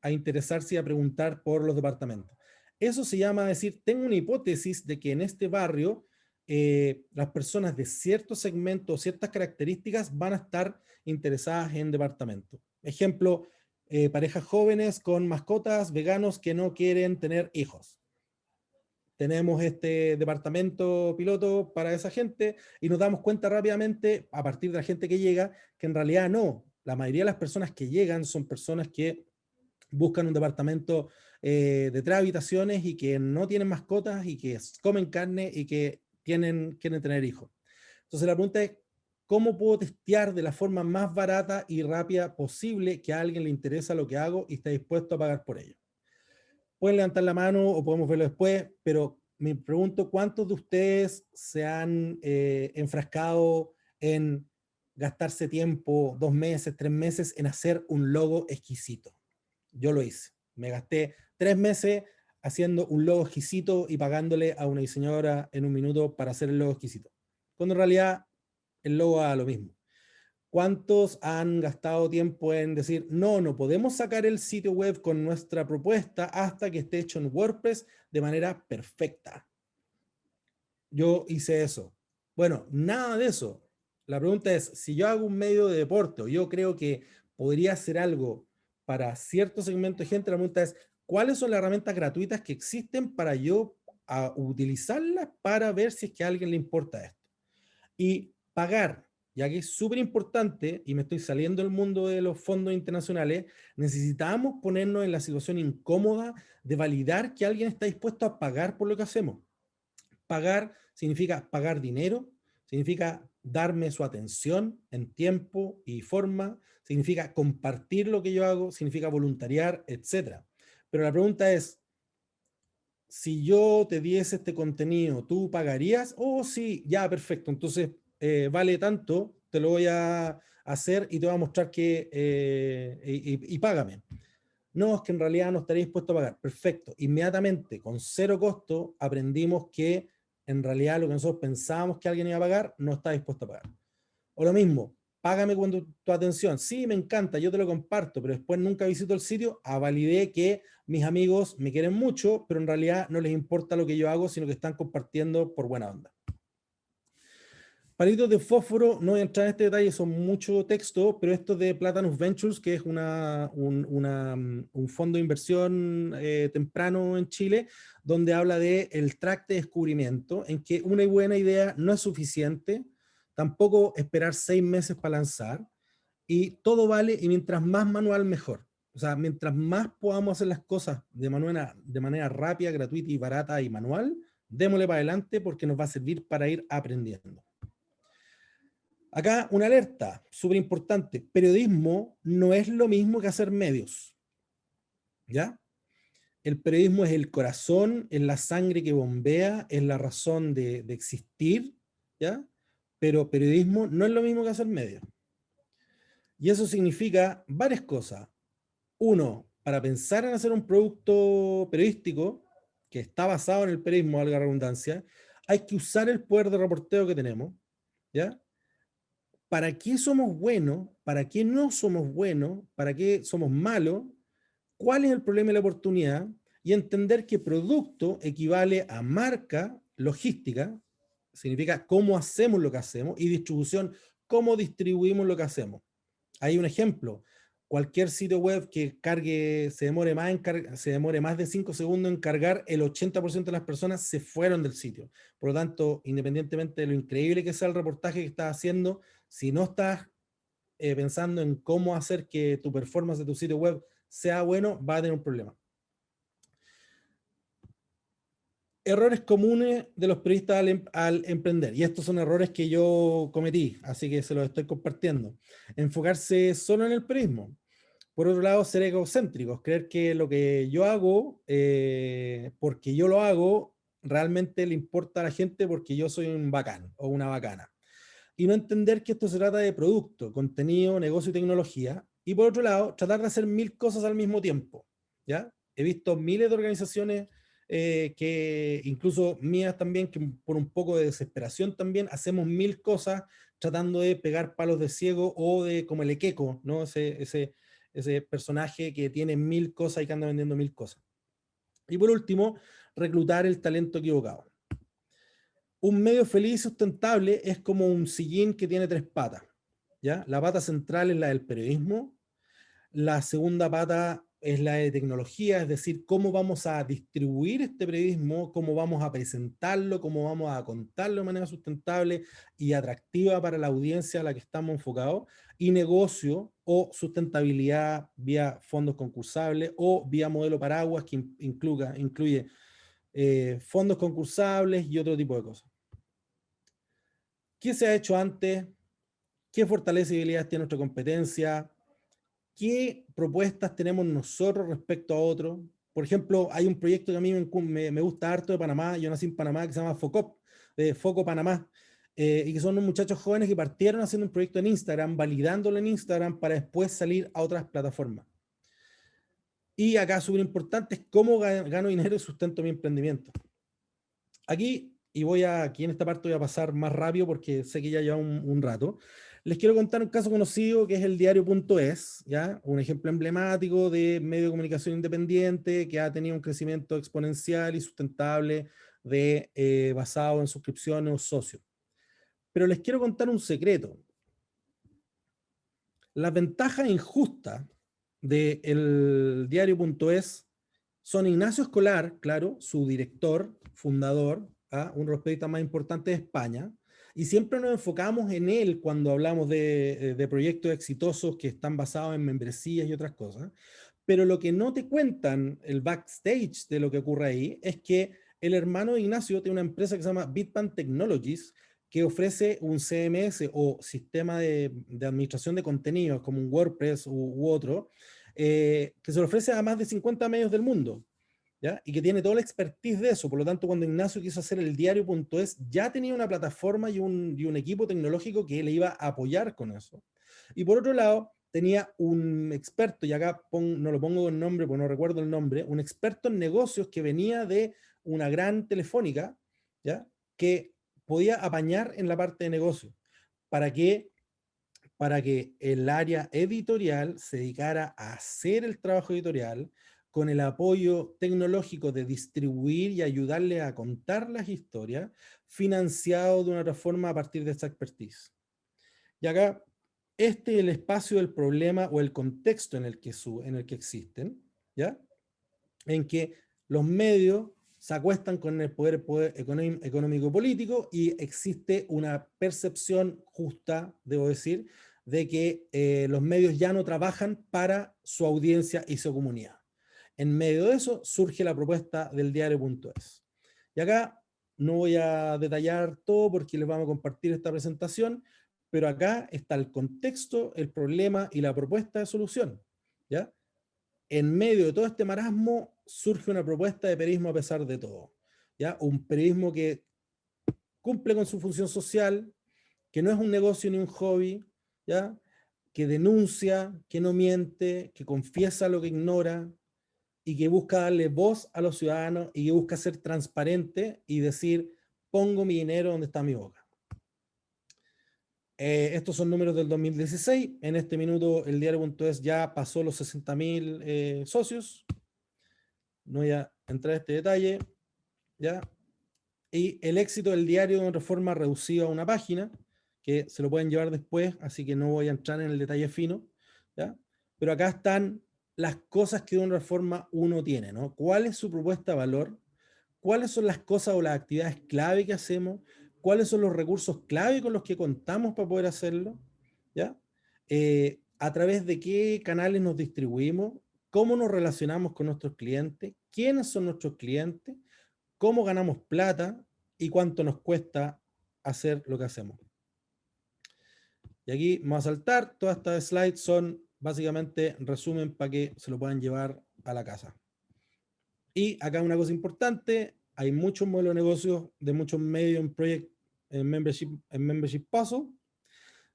interesarse y a preguntar por los departamentos. Eso se llama decir, tengo una hipótesis de que en este barrio las personas de ciertos segmentos, ciertas características van a estar interesadas en departamentos. Ejemplo, parejas jóvenes con mascotas, veganos que no quieren tener hijos. tenemos este departamento piloto para esa gente y nos damos cuenta rápidamente, a partir de la gente que llega, que en realidad no. La mayoría de las personas que llegan son personas que buscan un departamento de 3 habitaciones y que no tienen mascotas y que comen carne y que quieren tener hijos. Entonces la pregunta es, ¿cómo puedo testear de la forma más barata y rápida posible que a alguien le interesa lo que hago y está dispuesto a pagar por ello? Pueden levantar la mano o podemos verlo después, pero me pregunto cuántos de ustedes se han enfrascado en gastarse tiempo, 2 meses, 3 meses, en hacer un logo exquisito. Yo lo hice. Me gasté 3 meses haciendo un logo exquisito y pagándole a una diseñadora en un minuto para hacer el logo exquisito. Cuando en realidad el logo haga lo mismo. ¿Cuántos han gastado tiempo en decir, no, no podemos sacar el sitio web con nuestra propuesta hasta que esté hecho en WordPress de manera perfecta? Yo hice eso. Bueno, nada de eso. La pregunta es, si yo hago un medio de deporte o yo creo que podría hacer algo para cierto segmento de gente, la pregunta es, ¿cuáles son las herramientas gratuitas que existen para yo utilizarlas para ver si es que a alguien le importa esto? Y pagar, ya que es súper importante, y me estoy saliendo del mundo de los fondos internacionales, necesitamos ponernos en la situación incómoda de validar que alguien está dispuesto a pagar por lo que hacemos. Pagar significa pagar dinero, significa darme su atención en tiempo y forma, significa compartir lo que yo hago, significa voluntariar, etc. Pero la pregunta es, si yo te diese este contenido, ¿tú pagarías? Oh, sí, ya, perfecto. Entonces, vale tanto, te lo voy a hacer y te voy a mostrar que, y págame. No, es que en realidad no estaría dispuesto a pagar. Perfecto. Inmediatamente, con 0 costo, aprendimos que en realidad lo que nosotros pensábamos que alguien iba a pagar, no está dispuesto a pagar. O lo mismo, págame con tu atención. Sí, me encanta, yo te lo comparto, pero después nunca visito el sitio, validé que mis amigos me quieren mucho, pero en realidad no les importa lo que yo hago, sino que están compartiendo por buena onda. Palitos de fósforo, no voy a entrar en este detalle, son mucho texto, pero esto de Platanus Ventures, que es un fondo de inversión temprano en Chile, donde habla de el track de descubrimiento, en que una buena idea no es suficiente, tampoco esperar 6 meses para lanzar, y todo vale, y mientras más manual, mejor. O sea, mientras más podamos hacer las cosas de manera rápida, gratuita y barata y manual, démosle para adelante porque nos va a servir para ir aprendiendo. Acá una alerta súper importante. Periodismo no es lo mismo que hacer medios. ¿Ya? El periodismo es el corazón, es la sangre que bombea, es la razón de existir. ¿Ya? Pero periodismo no es lo mismo que hacer medios. Y eso significa varias cosas. Uno, para pensar en hacer un producto periodístico que está basado en el periodismo, valga la redundancia, hay que usar el poder de reporteo que tenemos. ¿Ya? ¿Para qué somos buenos? ¿Para qué no somos buenos? ¿Para qué somos malos? ¿Cuál es el problema y la oportunidad? Y entender que producto equivale a marca, logística, significa cómo hacemos lo que hacemos, y distribución, cómo distribuimos lo que hacemos. Hay un ejemplo. Cualquier sitio web que cargue, se demore más de 5 segundos en cargar, el 80% de las personas se fueron del sitio. Por lo tanto, independientemente de lo increíble que sea el reportaje que estás haciendo, si no estás pensando en cómo hacer que tu performance de tu sitio web sea bueno, va a tener un problema. Errores comunes de los periodistas al emprender. Y estos son errores que yo cometí, así que se los estoy compartiendo. Enfocarse solo en el periodismo. Por otro lado, ser egocéntricos, creer que lo que yo hago, porque yo lo hago, realmente le importa a la gente porque yo soy un bacán o una bacana. Y no entender que esto se trata de producto, contenido, negocio y tecnología. Y por otro lado, tratar de hacer 1000 cosas al mismo tiempo. ¿Ya? He visto miles de organizaciones que, incluso mías también, que por un poco de desesperación también, hacemos 1000 cosas tratando de pegar palos de ciego o de como el equeco, ¿no? Ese personaje que tiene 1000 cosas y que anda vendiendo 1000 cosas. Y por último, reclutar el talento equivocado. Un medio feliz y sustentable es como un sillín que tiene 3 patas. ¿Ya? La pata central es la del periodismo, la segunda pata es la de tecnología, es decir, cómo vamos a distribuir este periodismo, cómo vamos a presentarlo, cómo vamos a contarlo de manera sustentable y atractiva para la audiencia a la que estamos enfocados, y negocio o sustentabilidad vía fondos concursables o vía modelo paraguas que incluye fondos concursables y otro tipo de cosas. ¿Qué se ha hecho antes? ¿Qué fortalezas y habilidades tiene nuestra competencia? ¿Qué propuestas tenemos nosotros respecto a otros? Por ejemplo, hay un proyecto que a mí me gusta harto de Panamá, yo nací en Panamá, que se llama FOCOP, de Foco Panamá, y que son unos muchachos jóvenes que partieron haciendo un proyecto en Instagram, validándolo en Instagram para después salir a otras plataformas. Y acá súper importante es cómo gano dinero y sustento mi emprendimiento. Aquí aquí en esta parte voy a pasar más rápido porque sé que ya lleva un rato. Les quiero contar un caso conocido que es el diario.es, ¿ya? Un ejemplo emblemático de medio de comunicación independiente que ha tenido un crecimiento exponencial y sustentable basado en suscripciones o socios. Pero les quiero contar un secreto. Las ventajas injustas del diario.es son Ignacio Escolar, claro, su director, fundador, uno de los periodistas más importantes de España, y siempre nos enfocamos en él cuando hablamos de proyectos exitosos que están basados en membresías y otras cosas, pero lo que no te cuentan, el backstage de lo que ocurre ahí, es que el hermano de Ignacio tiene una empresa que se llama Bitpan Technologies, que ofrece un CMS o sistema de administración de contenidos, como un WordPress u otro, que se lo ofrece a más de 50 medios del mundo, ¿ya? Y que tiene toda la expertise de eso. Por lo tanto, cuando Ignacio quiso hacer el diario.es, ya tenía una plataforma y un equipo tecnológico que le iba a apoyar con eso. Y por otro lado, tenía un experto, y acá no lo pongo en nombre porque no recuerdo el nombre, un experto en negocios que venía de una gran telefónica, ¿ya? Que podía apañar en la parte de negocio. ¿Para qué? Para que el área editorial se dedicara a hacer el trabajo editorial con el apoyo tecnológico de distribuir y ayudarle a contar las historias, financiado de una otra forma a partir de esta expertise. Y acá, este es el espacio del problema o el contexto en el que existen, ¿ya? En que los medios se acuestan con el poder económico y político y existe una percepción justa, debo decir, de que los medios ya no trabajan para su audiencia y su comunidad. En medio de eso surge la propuesta del diario.es. Y acá no voy a detallar todo porque les vamos a compartir esta presentación, pero acá está el contexto, el problema y la propuesta de solución, ¿ya? En medio de todo este marasmo surge una propuesta de periodismo a pesar de todo, ¿ya? Un periodismo que cumple con su función social, que no es un negocio ni un hobby, ¿ya? Que denuncia, que no miente, que confiesa lo que ignora y que busca darle voz a los ciudadanos y que busca ser transparente y decir, pongo mi dinero donde está mi boca. Estos son números del 2016. En este minuto el diario.es ya pasó los 60.000 socios. No voy a entrar a este detalle, ¿ya? Y el éxito del diario de una forma reducida a una página, que se lo pueden llevar después, así que no voy a entrar en el detalle fino, ¿ya? Pero acá están las cosas que de una forma uno tiene, ¿no? ¿Cuál es su propuesta de valor? ¿Cuáles son las cosas o las actividades clave que hacemos? ¿Cuáles son los recursos clave con los que contamos para poder hacerlo? ¿Ya? ¿A través de qué canales nos distribuimos? ¿Cómo nos relacionamos con nuestros clientes? ¿Quiénes son nuestros clientes? ¿Cómo ganamos plata? ¿Y cuánto nos cuesta hacer lo que hacemos? Y aquí vamos a saltar. Todas estas slides son básicamente resumen para que se lo puedan llevar a la casa. Y acá una cosa importante, hay muchos modelos de negocios de muchos medios en membership paso.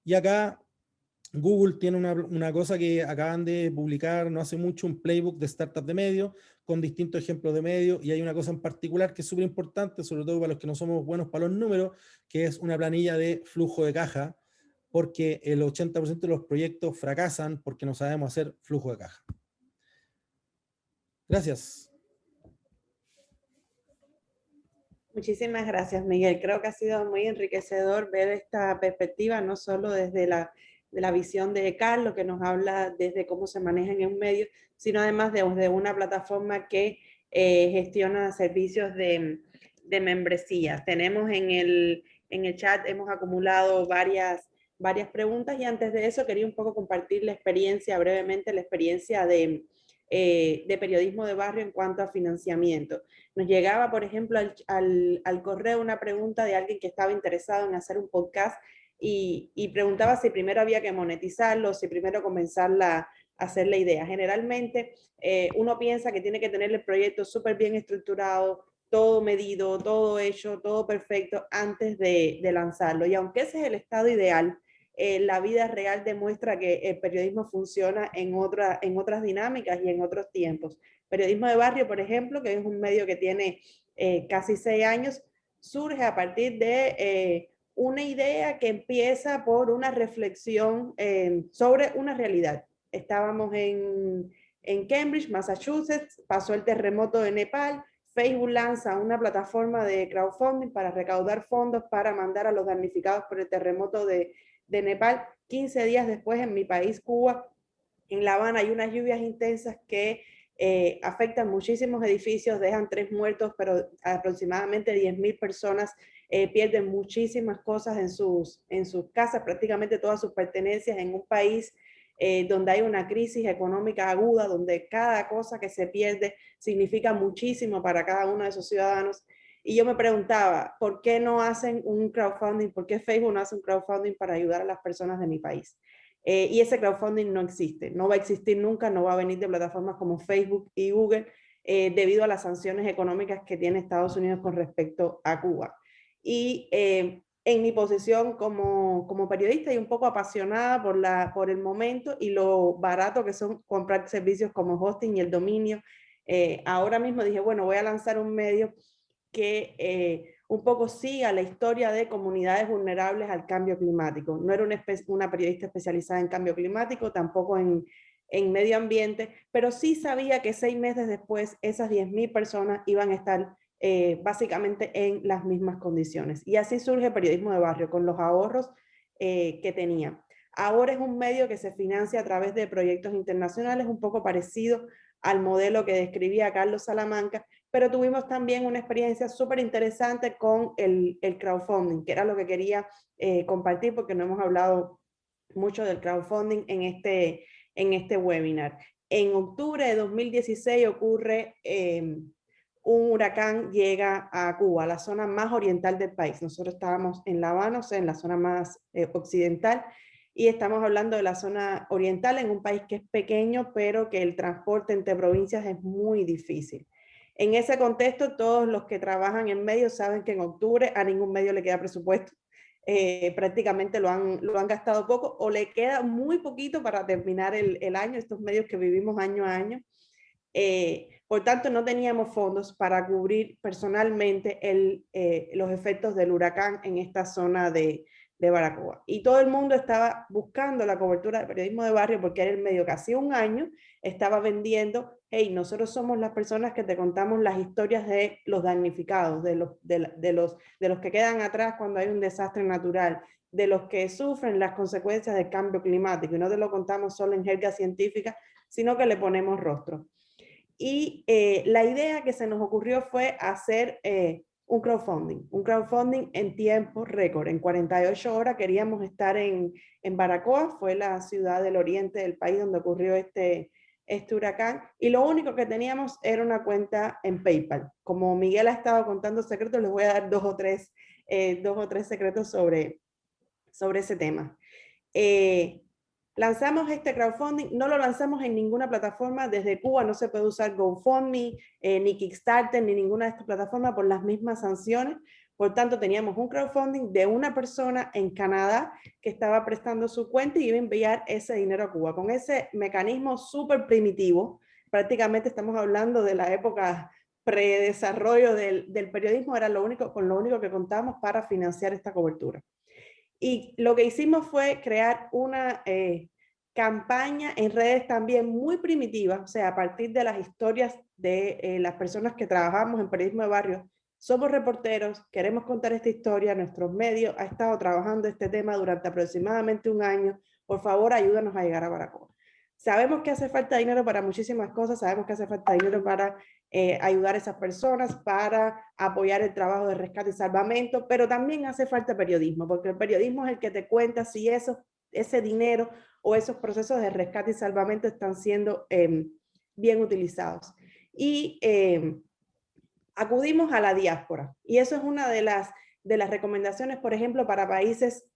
Y acá Google tiene una cosa que acaban de publicar no hace mucho, un playbook de startup de medios con distintos ejemplos de medios, y hay una cosa en particular que es súper importante, sobre todo para los que no somos buenos para los números, que es una planilla de flujo de caja, porque el 80% de los proyectos fracasan porque no sabemos hacer flujo de caja. Gracias. Muchísimas gracias, Miguel. Creo que ha sido muy enriquecedor ver esta perspectiva, no solo desde la la visión de Carlos, que nos habla desde cómo se maneja en un medio, sino además de una plataforma que gestiona servicios de membresía. Tenemos en el chat, hemos acumulado varias preguntas, y antes de eso quería un poco compartir la experiencia, brevemente, la experiencia de periodismo de barrio en cuanto a financiamiento. Nos llegaba, por ejemplo, al correo una pregunta de alguien que estaba interesado en hacer un podcast y preguntaba si primero había que monetizarlo, si primero comenzar a hacer la idea. Generalmente uno piensa que tiene que tener el proyecto súper bien estructurado, todo medido, todo hecho, todo perfecto antes de lanzarlo. Y aunque ese es el estado ideal, la vida real demuestra que el periodismo funciona en otras dinámicas y en otros tiempos. Periodismo de barrio, por ejemplo, que es un medio que tiene casi 6 años, surge a partir de una idea que empieza por una reflexión sobre una realidad. Estábamos en Cambridge, Massachusetts, pasó el terremoto de Nepal, Facebook lanza una plataforma de crowdfunding para recaudar fondos para mandar a los damnificados por el terremoto de Nepal. 15 días después, en mi país, Cuba, en La Habana, hay unas lluvias intensas que afectan muchísimos edificios, dejan 3 muertos, pero aproximadamente 10.000 personas pierden muchísimas cosas en sus casas, prácticamente todas sus pertenencias, en un país donde hay una crisis económica aguda, donde cada cosa que se pierde significa muchísimo para cada uno de esos ciudadanos. Y yo me preguntaba, ¿por qué no hacen un crowdfunding? ¿Por qué Facebook no hace un crowdfunding para ayudar a las personas de mi país? Y ese crowdfunding no existe, no va a existir nunca, no va a venir de plataformas como Facebook y Google debido a las sanciones económicas que tiene Estados Unidos con respecto a Cuba. Y en mi posición como periodista y un poco apasionada por el momento y lo barato que son comprar servicios como hosting y el dominio, ahora mismo dije, bueno, voy a lanzar un medio que un poco siga la historia de comunidades vulnerables al cambio climático. No era una periodista especializada en cambio climático, tampoco en medio ambiente, pero sí sabía que 6 meses después esas 10.000 personas iban a estar básicamente en las mismas condiciones. Y así surge Periodismo de Barrio, con los ahorros que tenía. Ahora es un medio que se financia a través de proyectos internacionales, un poco parecido al modelo que describía Carlos Salamanca, pero tuvimos también una experiencia súper interesante con el crowdfunding, que era lo que quería compartir, porque no hemos hablado mucho del crowdfunding en este webinar. En octubre de 2016 ocurre un huracán, llega a Cuba, la zona más oriental del país. Nosotros estábamos en La Habana, o sea, en la zona más occidental, y estamos hablando de la zona oriental, en un país que es pequeño, pero que el transporte entre provincias es muy difícil. En ese contexto, todos los que trabajan en medios saben que en octubre a ningún medio le queda presupuesto. Prácticamente lo han gastado poco o le queda muy poquito para terminar el año, estos medios que vivimos año a año. Por tanto, no teníamos fondos para cubrir personalmente los efectos del huracán en esta zona de Baracoa. Y todo el mundo estaba buscando la cobertura de Periodismo de Barrio, porque era el medio que hacía un año estaba vendiendo, hey, nosotros somos las personas que te contamos las historias de los damnificados, de los que quedan atrás cuando hay un desastre natural, de los que sufren las consecuencias del cambio climático, y no te lo contamos solo en jerga científica, sino que le ponemos rostro. Y la idea que se nos ocurrió fue hacer un crowdfunding en tiempo récord. En 48 horas queríamos estar en Baracoa, fue la ciudad del oriente del país donde ocurrió este huracán, y lo único que teníamos era una cuenta en PayPal. Como Miguel ha estado contando secretos, les voy a dar dos o tres secretos sobre ese tema. Lanzamos este crowdfunding, no lo lanzamos en ninguna plataforma, desde Cuba no se puede usar GoFundMe, ni Kickstarter, ni ninguna de estas plataformas por las mismas sanciones. Por tanto, teníamos un crowdfunding de una persona en Canadá que estaba prestando su cuenta y iba a enviar ese dinero a Cuba. Con ese mecanismo súper primitivo, prácticamente estamos hablando de la época predesarrollo del periodismo, era con lo único que contamos para financiar esta cobertura. Y lo que hicimos fue crear una campaña en redes también muy primitiva, o sea, a partir de las historias de las personas que trabajamos en periodismo de barrio. Somos reporteros, queremos contar esta historia, nuestros medios ha estado trabajando este tema durante aproximadamente un año, por favor ayúdanos a llegar a Baracoa. Sabemos que hace falta dinero para muchísimas cosas, sabemos que hace falta dinero para ayudar a esas personas, para apoyar el trabajo de rescate y salvamento, pero también hace falta periodismo, porque el periodismo es el que te cuenta si ese dinero o esos procesos de rescate y salvamento están siendo bien utilizados. Y acudimos a la diáspora, y eso es una de las recomendaciones, por ejemplo, para países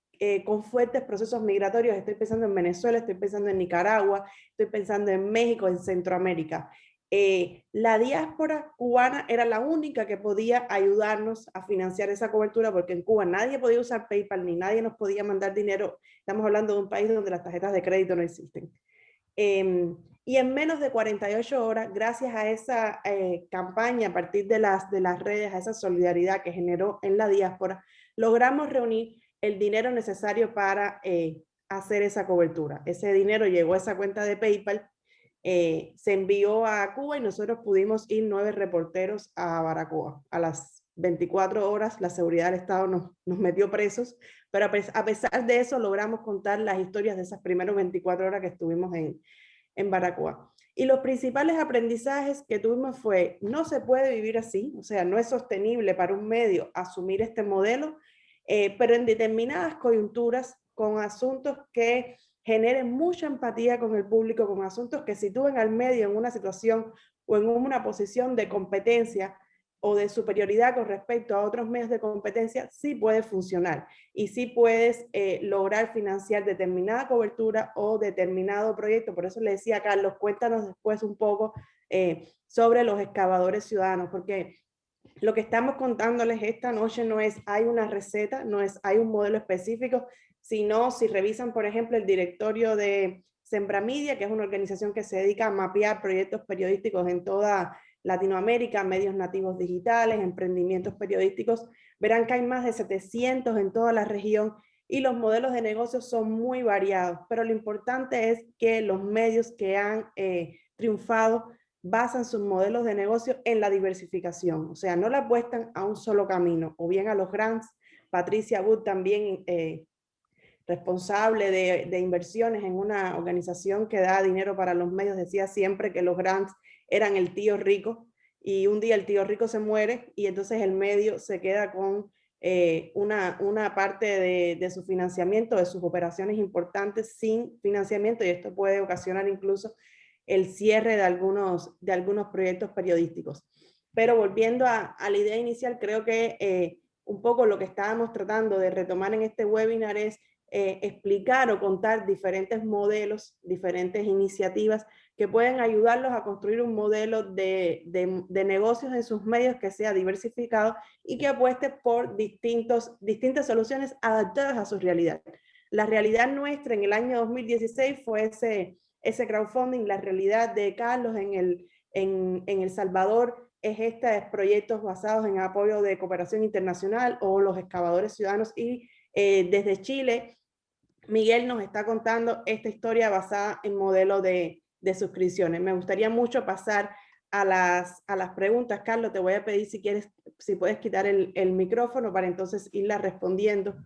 con fuertes procesos migratorios. Estoy pensando en Venezuela, estoy pensando en Nicaragua, estoy pensando en México, en Centroamérica. La diáspora cubana era la única que podía ayudarnos a financiar esa cobertura, porque en Cuba nadie podía usar PayPal, ni nadie nos podía mandar dinero. Estamos hablando de un país donde las tarjetas de crédito no existen. Y en menos de 48 horas, gracias a esa campaña a partir de las redes, a esa solidaridad que generó en la diáspora, logramos reunir el dinero necesario para hacer esa cobertura. Ese dinero llegó a esa cuenta de PayPal, se envió a Cuba y nosotros pudimos ir 9 reporteros a Baracoa. A las 24 horas la seguridad del Estado nos metió presos, pero a pesar de eso logramos contar las historias de esas primeras 24 horas que estuvimos en Baracoa. Y los principales aprendizajes que tuvimos fue, no se puede vivir así, o sea, no es sostenible para un medio asumir este modelo, pero en determinadas coyunturas, con asuntos que generen mucha empatía con el público, con asuntos que sitúen al medio en una situación o en una posición de competencia o de superioridad con respecto a otros medios de competencia, sí puede funcionar y sí puedes lograr financiar determinada cobertura o determinado proyecto. Por eso le decía a Carlos, cuéntanos después un poco sobre los excavadores ciudadanos, porque lo que estamos contándoles esta noche no es hay una receta, no es hay un modelo específico, sino si revisan, por ejemplo, el directorio de Sembramidia, que es una organización que se dedica a mapear proyectos periodísticos en toda Latinoamérica, medios nativos digitales, emprendimientos periodísticos, verán que hay más de 700 en toda la región y los modelos de negocio son muy variados, pero lo importante es que los medios que han triunfado basan sus modelos de negocio en la diversificación, o sea, no le apuestan a un solo camino, o bien a los grants. Patricia Wood también responsable de inversiones en una organización que da dinero para los medios, decía siempre que los grants eran el tío rico, y un día el tío rico se muere y entonces el medio se queda con una parte de su financiamiento, de sus operaciones importantes sin financiamiento, y esto puede ocasionar incluso el cierre de algunos proyectos periodísticos. Pero volviendo a la idea inicial, creo que un poco lo que estábamos tratando de retomar en este webinar es explicar o contar diferentes modelos, diferentes iniciativas que pueden ayudarlos a construir un modelo de negocios en sus medios que sea diversificado y que apueste por distintas soluciones adaptadas a su realidad. La realidad nuestra en el año 2016 fue ese crowdfunding. La realidad de Carlos en El Salvador es estos proyectos basados en apoyo de cooperación internacional o los excavadores ciudadanos, y desde Chile, Miguel nos está contando esta historia basada en modelo de suscripciones. Me gustaría mucho pasar a las preguntas. Carlos, te voy a pedir si puedes quitar el micrófono para entonces irla respondiendo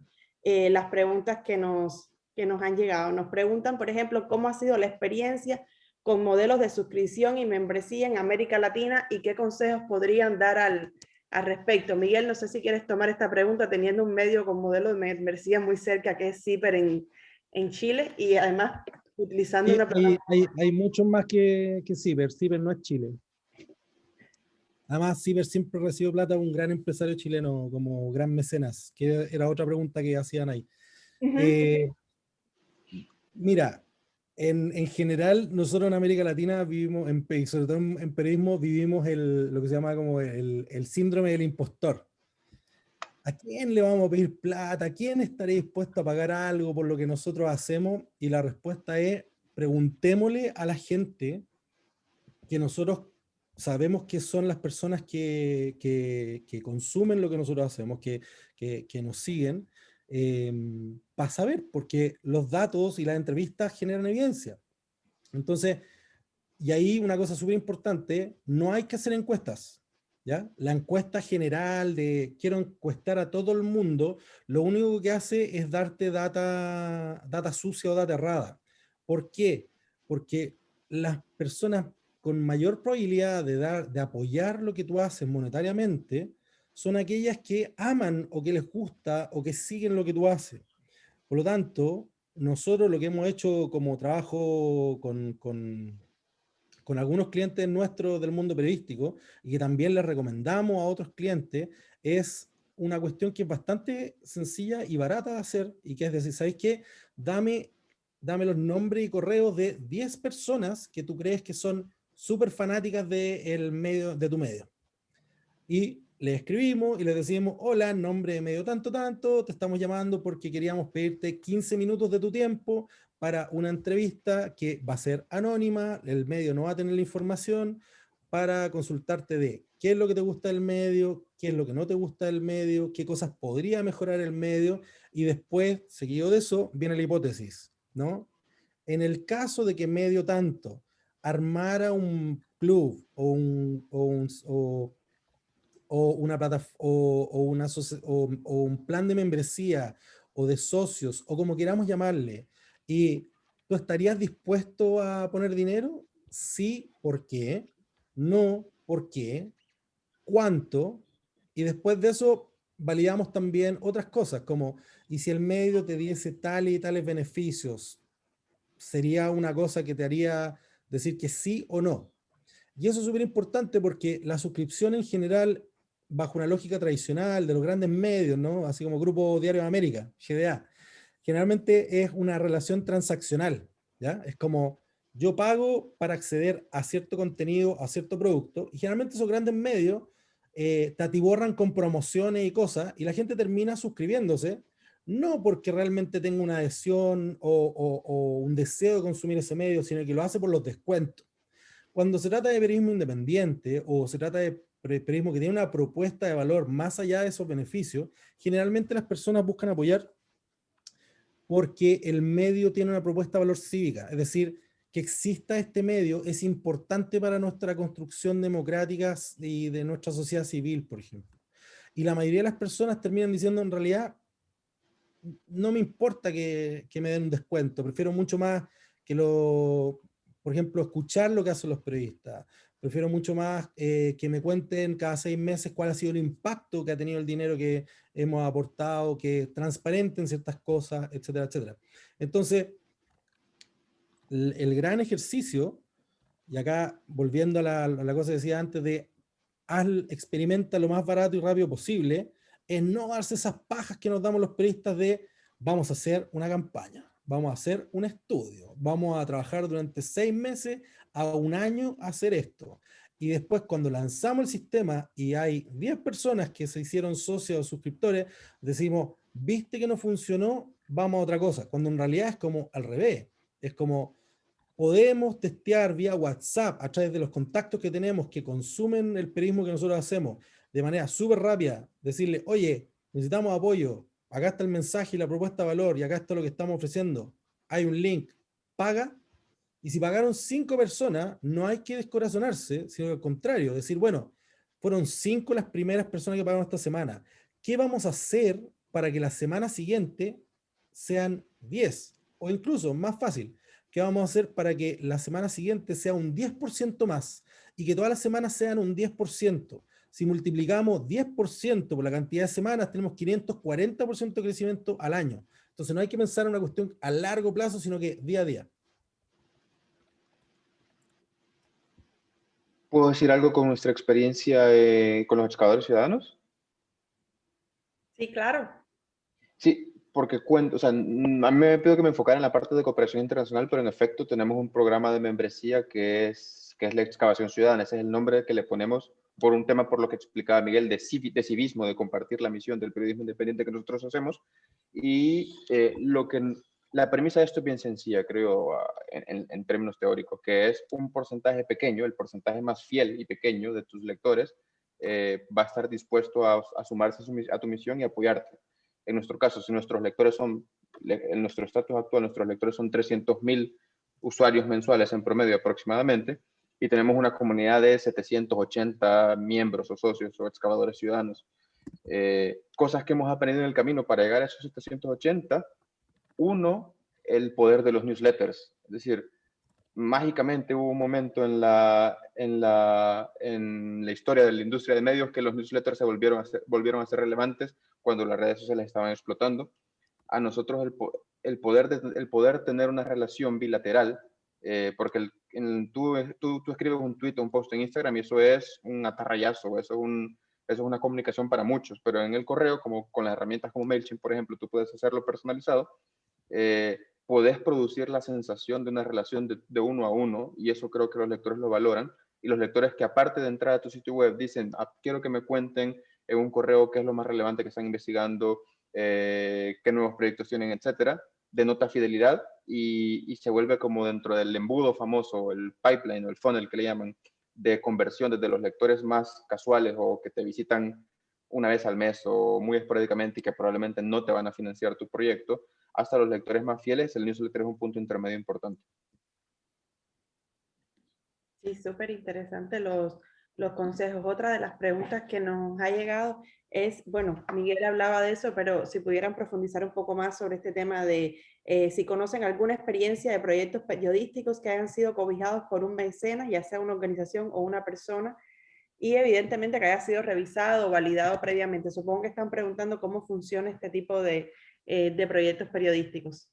las preguntas que nos han llegado. Nos preguntan, por ejemplo, cómo ha sido la experiencia con modelos de suscripción y membresía en América Latina y qué consejos podrían dar al respecto. Miguel, no sé si quieres tomar esta pregunta teniendo un medio con modelo de membresía muy cerca, que es Ciber en Chile, y además utilizando una plataforma. Hay muchos más que Ciber. Ciber no es Chile. Además, Ciber siempre recibió plata de un gran empresario chileno como Gran Mecenas, que era otra pregunta que hacían ahí. Mira, en general, nosotros en América Latina vivimos, sobre todo en periodismo, vivimos lo que se llama como el síndrome del impostor. ¿A quién le vamos a pedir plata? ¿A quién estaría dispuesto a pagar algo por lo que nosotros hacemos? Y la respuesta es, preguntémosle a la gente que nosotros sabemos que son las personas que consumen lo que nosotros hacemos, que nos siguen, para saber, porque los datos y las entrevistas generan evidencia. Entonces, y ahí una cosa súper importante, no hay que hacer encuestas. ¿ya? La encuesta general de quiero encuestar a todo el mundo, lo único que hace es darte data sucia o data errada. ¿Por qué? Porque las personas con mayor probabilidad de apoyar lo que tú haces monetariamente son aquellas que aman o que les gusta o que siguen lo que tú haces. Por lo tanto, nosotros lo que hemos hecho como trabajo con algunos clientes nuestros del mundo periodístico y que también les recomendamos a otros clientes es una cuestión que es bastante sencilla y barata de hacer y que es decir, ¿sabéis qué? Dame los nombres y correos de 10 personas que tú crees que son súper fanáticas de tu medio. Y le escribimos y le decimos, hola, en nombre de medio tanto tanto, te estamos llamando porque queríamos pedirte 15 minutos de tu tiempo para una entrevista que va a ser anónima, el medio no va a tener la información, para consultarte de qué es lo que te gusta del medio, qué es lo que no te gusta del medio, qué cosas podría mejorar el medio, y después, seguido de eso, viene la hipótesis, ¿no? En el caso de que medio tanto armara un club o una o un plan de membresía o de socios o como queramos llamarle, y tú estarías dispuesto a poner dinero, sí, ¿por qué? No, ¿por qué? ¿Cuánto? Y después de eso validamos también otras cosas, como, y si el medio te diese tales y tales beneficios, sería una cosa que te haría decir que sí o no. Y eso es súper importante porque la suscripción en general, bajo una lógica tradicional de los grandes medios, ¿no? Así como Grupo Diario de América, GDA, generalmente es una relación transaccional, ¿ya? Es como yo pago para acceder a cierto contenido, a cierto producto, y generalmente esos grandes medios te atiborran con promociones y cosas, y la gente termina suscribiéndose, no porque realmente tenga una adhesión o un deseo de consumir ese medio, sino que lo hace por los descuentos. Cuando se trata de periodismo independiente o se trata de periodismo que tiene una propuesta de valor más allá de esos beneficios, generalmente las personas buscan apoyar porque el medio tiene una propuesta de valor cívica, es decir, que exista este medio es importante para nuestra construcción democrática y de nuestra sociedad civil, por ejemplo. Y la mayoría de las personas terminan diciendo en realidad, no me importa que me den un descuento, prefiero mucho más que por ejemplo, escuchar lo que hacen los periodistas. Prefiero mucho más que me cuenten cada 6 meses cuál ha sido el impacto que ha tenido el dinero que hemos aportado, que transparenten ciertas cosas, etcétera, etcétera. Entonces, el gran ejercicio, y acá volviendo a la cosa que decía antes de experimenta lo más barato y rápido posible, es no darse esas pajas que nos damos los periodistas de vamos a hacer una campaña, vamos a hacer un estudio, vamos a trabajar durante 6 meses a un año a hacer esto. Y después cuando lanzamos el sistema y hay 10 personas que se hicieron socios o suscriptores, decimos, viste que no funcionó, vamos a otra cosa, cuando en realidad es como al revés, es como podemos testear vía WhatsApp a través de los contactos que tenemos que consumen el periodismo que nosotros hacemos de manera súper rápida, decirle, oye, necesitamos apoyo, acá está el mensaje y la propuesta de valor y acá está lo que estamos ofreciendo, hay un link, paga, y si pagaron 5 personas, no hay que descorazonarse, sino al contrario, decir, bueno, fueron 5 las primeras personas que pagaron esta semana, ¿qué vamos a hacer para que la semana siguiente sean 10? O incluso, más fácil, ¿qué vamos a hacer para que la semana siguiente sea un 10% más y que todas las semanas sean un 10%? Si multiplicamos 10% por la cantidad de semanas, tenemos 540% de crecimiento al año. Entonces no hay que pensar en una cuestión a largo plazo, sino que día a día. ¿Puedo decir algo con nuestra experiencia con los excavadores ciudadanos? Sí, claro. Sí, porque cuento, o sea, a mí me pido que me enfocara en la parte de cooperación internacional, pero en efecto tenemos un programa de membresía que es la excavación ciudadana. Ese es el nombre que le ponemos por un tema por lo que explicaba Miguel de civismo, de compartir la misión del periodismo independiente que nosotros hacemos. Y la premisa de esto es bien sencilla, creo, en términos teóricos, que es un porcentaje pequeño, el porcentaje más fiel y pequeño de tus lectores va a estar dispuesto a sumarse a tu misión y apoyarte. En nuestro caso, si nuestros lectores en nuestro estatus actual, nuestros lectores son 300.000 usuarios mensuales en promedio aproximadamente, y tenemos una comunidad de 780 miembros o socios o excavadores ciudadanos. Cosas que hemos aprendido en el camino para llegar a esos 780. Uno, el poder de los newsletters. Es decir, mágicamente hubo un momento en la historia de la industria de medios que los newsletters se volvieron a ser relevantes cuando las redes sociales estaban explotando. A nosotros el poder tener una relación bilateral, porque tú escribes un tweet o un post en Instagram y eso es un atarrayazo, eso es una comunicación para muchos, pero en el correo, como con las herramientas como MailChimp, por ejemplo, tú puedes hacerlo personalizado, podés producir la sensación de una relación de uno a uno, y eso creo que los lectores lo valoran, y los lectores que aparte de entrar a tu sitio web dicen, quiero que me cuenten en un correo qué es lo más relevante que están investigando, qué nuevos proyectos tienen, etcétera, denota fidelidad y se vuelve como dentro del embudo famoso, el pipeline o el funnel que le llaman, de conversión desde los lectores más casuales o que te visitan una vez al mes o muy esporádicamente y que probablemente no te van a financiar tu proyecto, hasta los lectores más fieles. El newsletter es un punto intermedio importante. Sí, súper interesante los consejos. Otra de las preguntas que nos ha llegado es, bueno, Miguel hablaba de eso, pero si pudieran profundizar un poco más sobre este tema de si conocen alguna experiencia de proyectos periodísticos que hayan sido cobijados por un mecenas, ya sea una organización o una persona, y evidentemente que haya sido revisado o validado previamente. Supongo que están preguntando cómo funciona este tipo de proyectos periodísticos.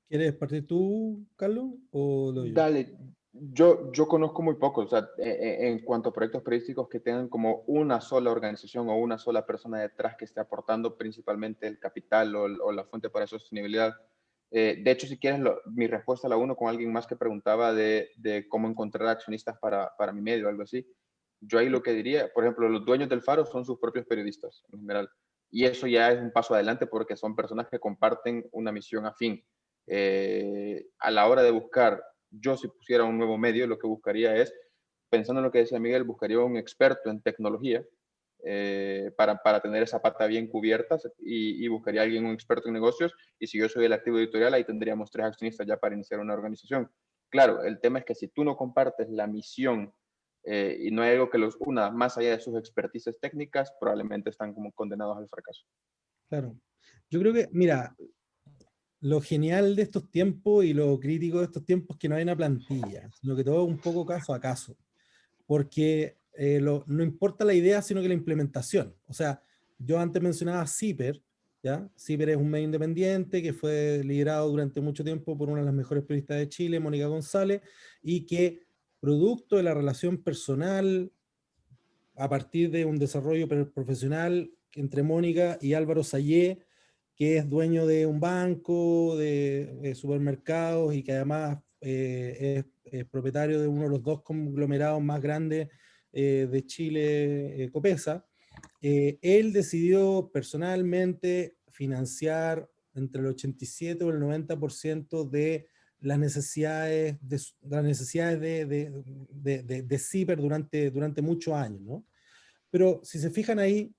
¿Quieres partir tú, Carlos, o doy yo? Dale, yo conozco muy poco, o sea, en cuanto a proyectos periodísticos que tengan como una sola organización o una sola persona detrás que esté aportando principalmente el capital o la fuente para sostenibilidad. De hecho, si quieres, mi respuesta la uno con alguien más que preguntaba de cómo encontrar accionistas para mi medio, algo así. Yo ahí lo que diría, por ejemplo, los dueños del Faro son sus propios periodistas en general. Y eso ya es un paso adelante porque son personas que comparten una misión afín. A la hora de buscar, yo si pusiera un nuevo medio, lo que buscaría es, pensando en lo que decía Miguel, buscaría un experto en tecnología para tener esa pata bien cubierta y buscaría a alguien, un experto en negocios, y si yo soy el activo editorial, ahí tendríamos 3 accionistas ya para iniciar una organización. Claro, el tema es que si tú no compartes la misión y no hay algo que los una más allá de sus expertices técnicas, probablemente están como condenados al fracaso. Claro. Yo creo que, mira, lo genial de estos tiempos y lo crítico de estos tiempos es que no hay una plantilla, sino que todo es un poco caso a caso, porque no importa la idea, sino que la implementación. O sea, yo antes mencionaba Zipper, ¿ya? Zipper es un medio independiente que fue liderado durante mucho tiempo por una de las mejores periodistas de Chile, Mónica González, y que producto de la relación personal, a partir de un desarrollo profesional entre Mónica y Álvaro Sayé, que es dueño de un banco, de supermercados y que además es propietario de uno de los 2 conglomerados más grandes de Chile, Copesa. Él decidió personalmente financiar entre el 87 o el 90% de las necesidades de CIPER durante muchos años, ¿no? Pero si se fijan ahí,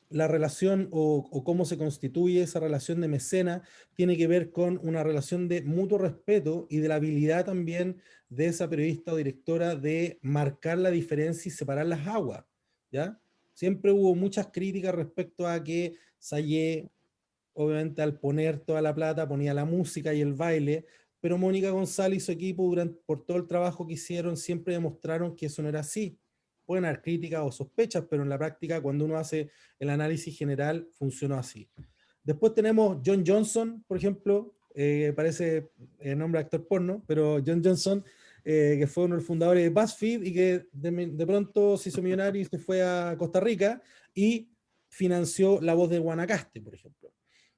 la relación o cómo se constituye esa relación de mecena tiene que ver con una relación de mutuo respeto y de la habilidad también de esa periodista o directora de marcar la diferencia y separar las aguas, ¿ya? Siempre hubo muchas críticas respecto a que Sayé, obviamente al poner toda la plata, ponía la música y el baile, pero Mónica González y su equipo, por todo el trabajo que hicieron, siempre demostraron que eso no era así. Pueden haber críticas o sospechas, pero en la práctica, cuando uno hace el análisis general, funcionó así. Después tenemos John Johnson, por ejemplo, parece el nombre de actor porno, pero John Johnson, que fue uno de los fundadores de BuzzFeed y que de pronto se hizo millonario y se fue a Costa Rica y financió La Voz de Guanacaste, por ejemplo.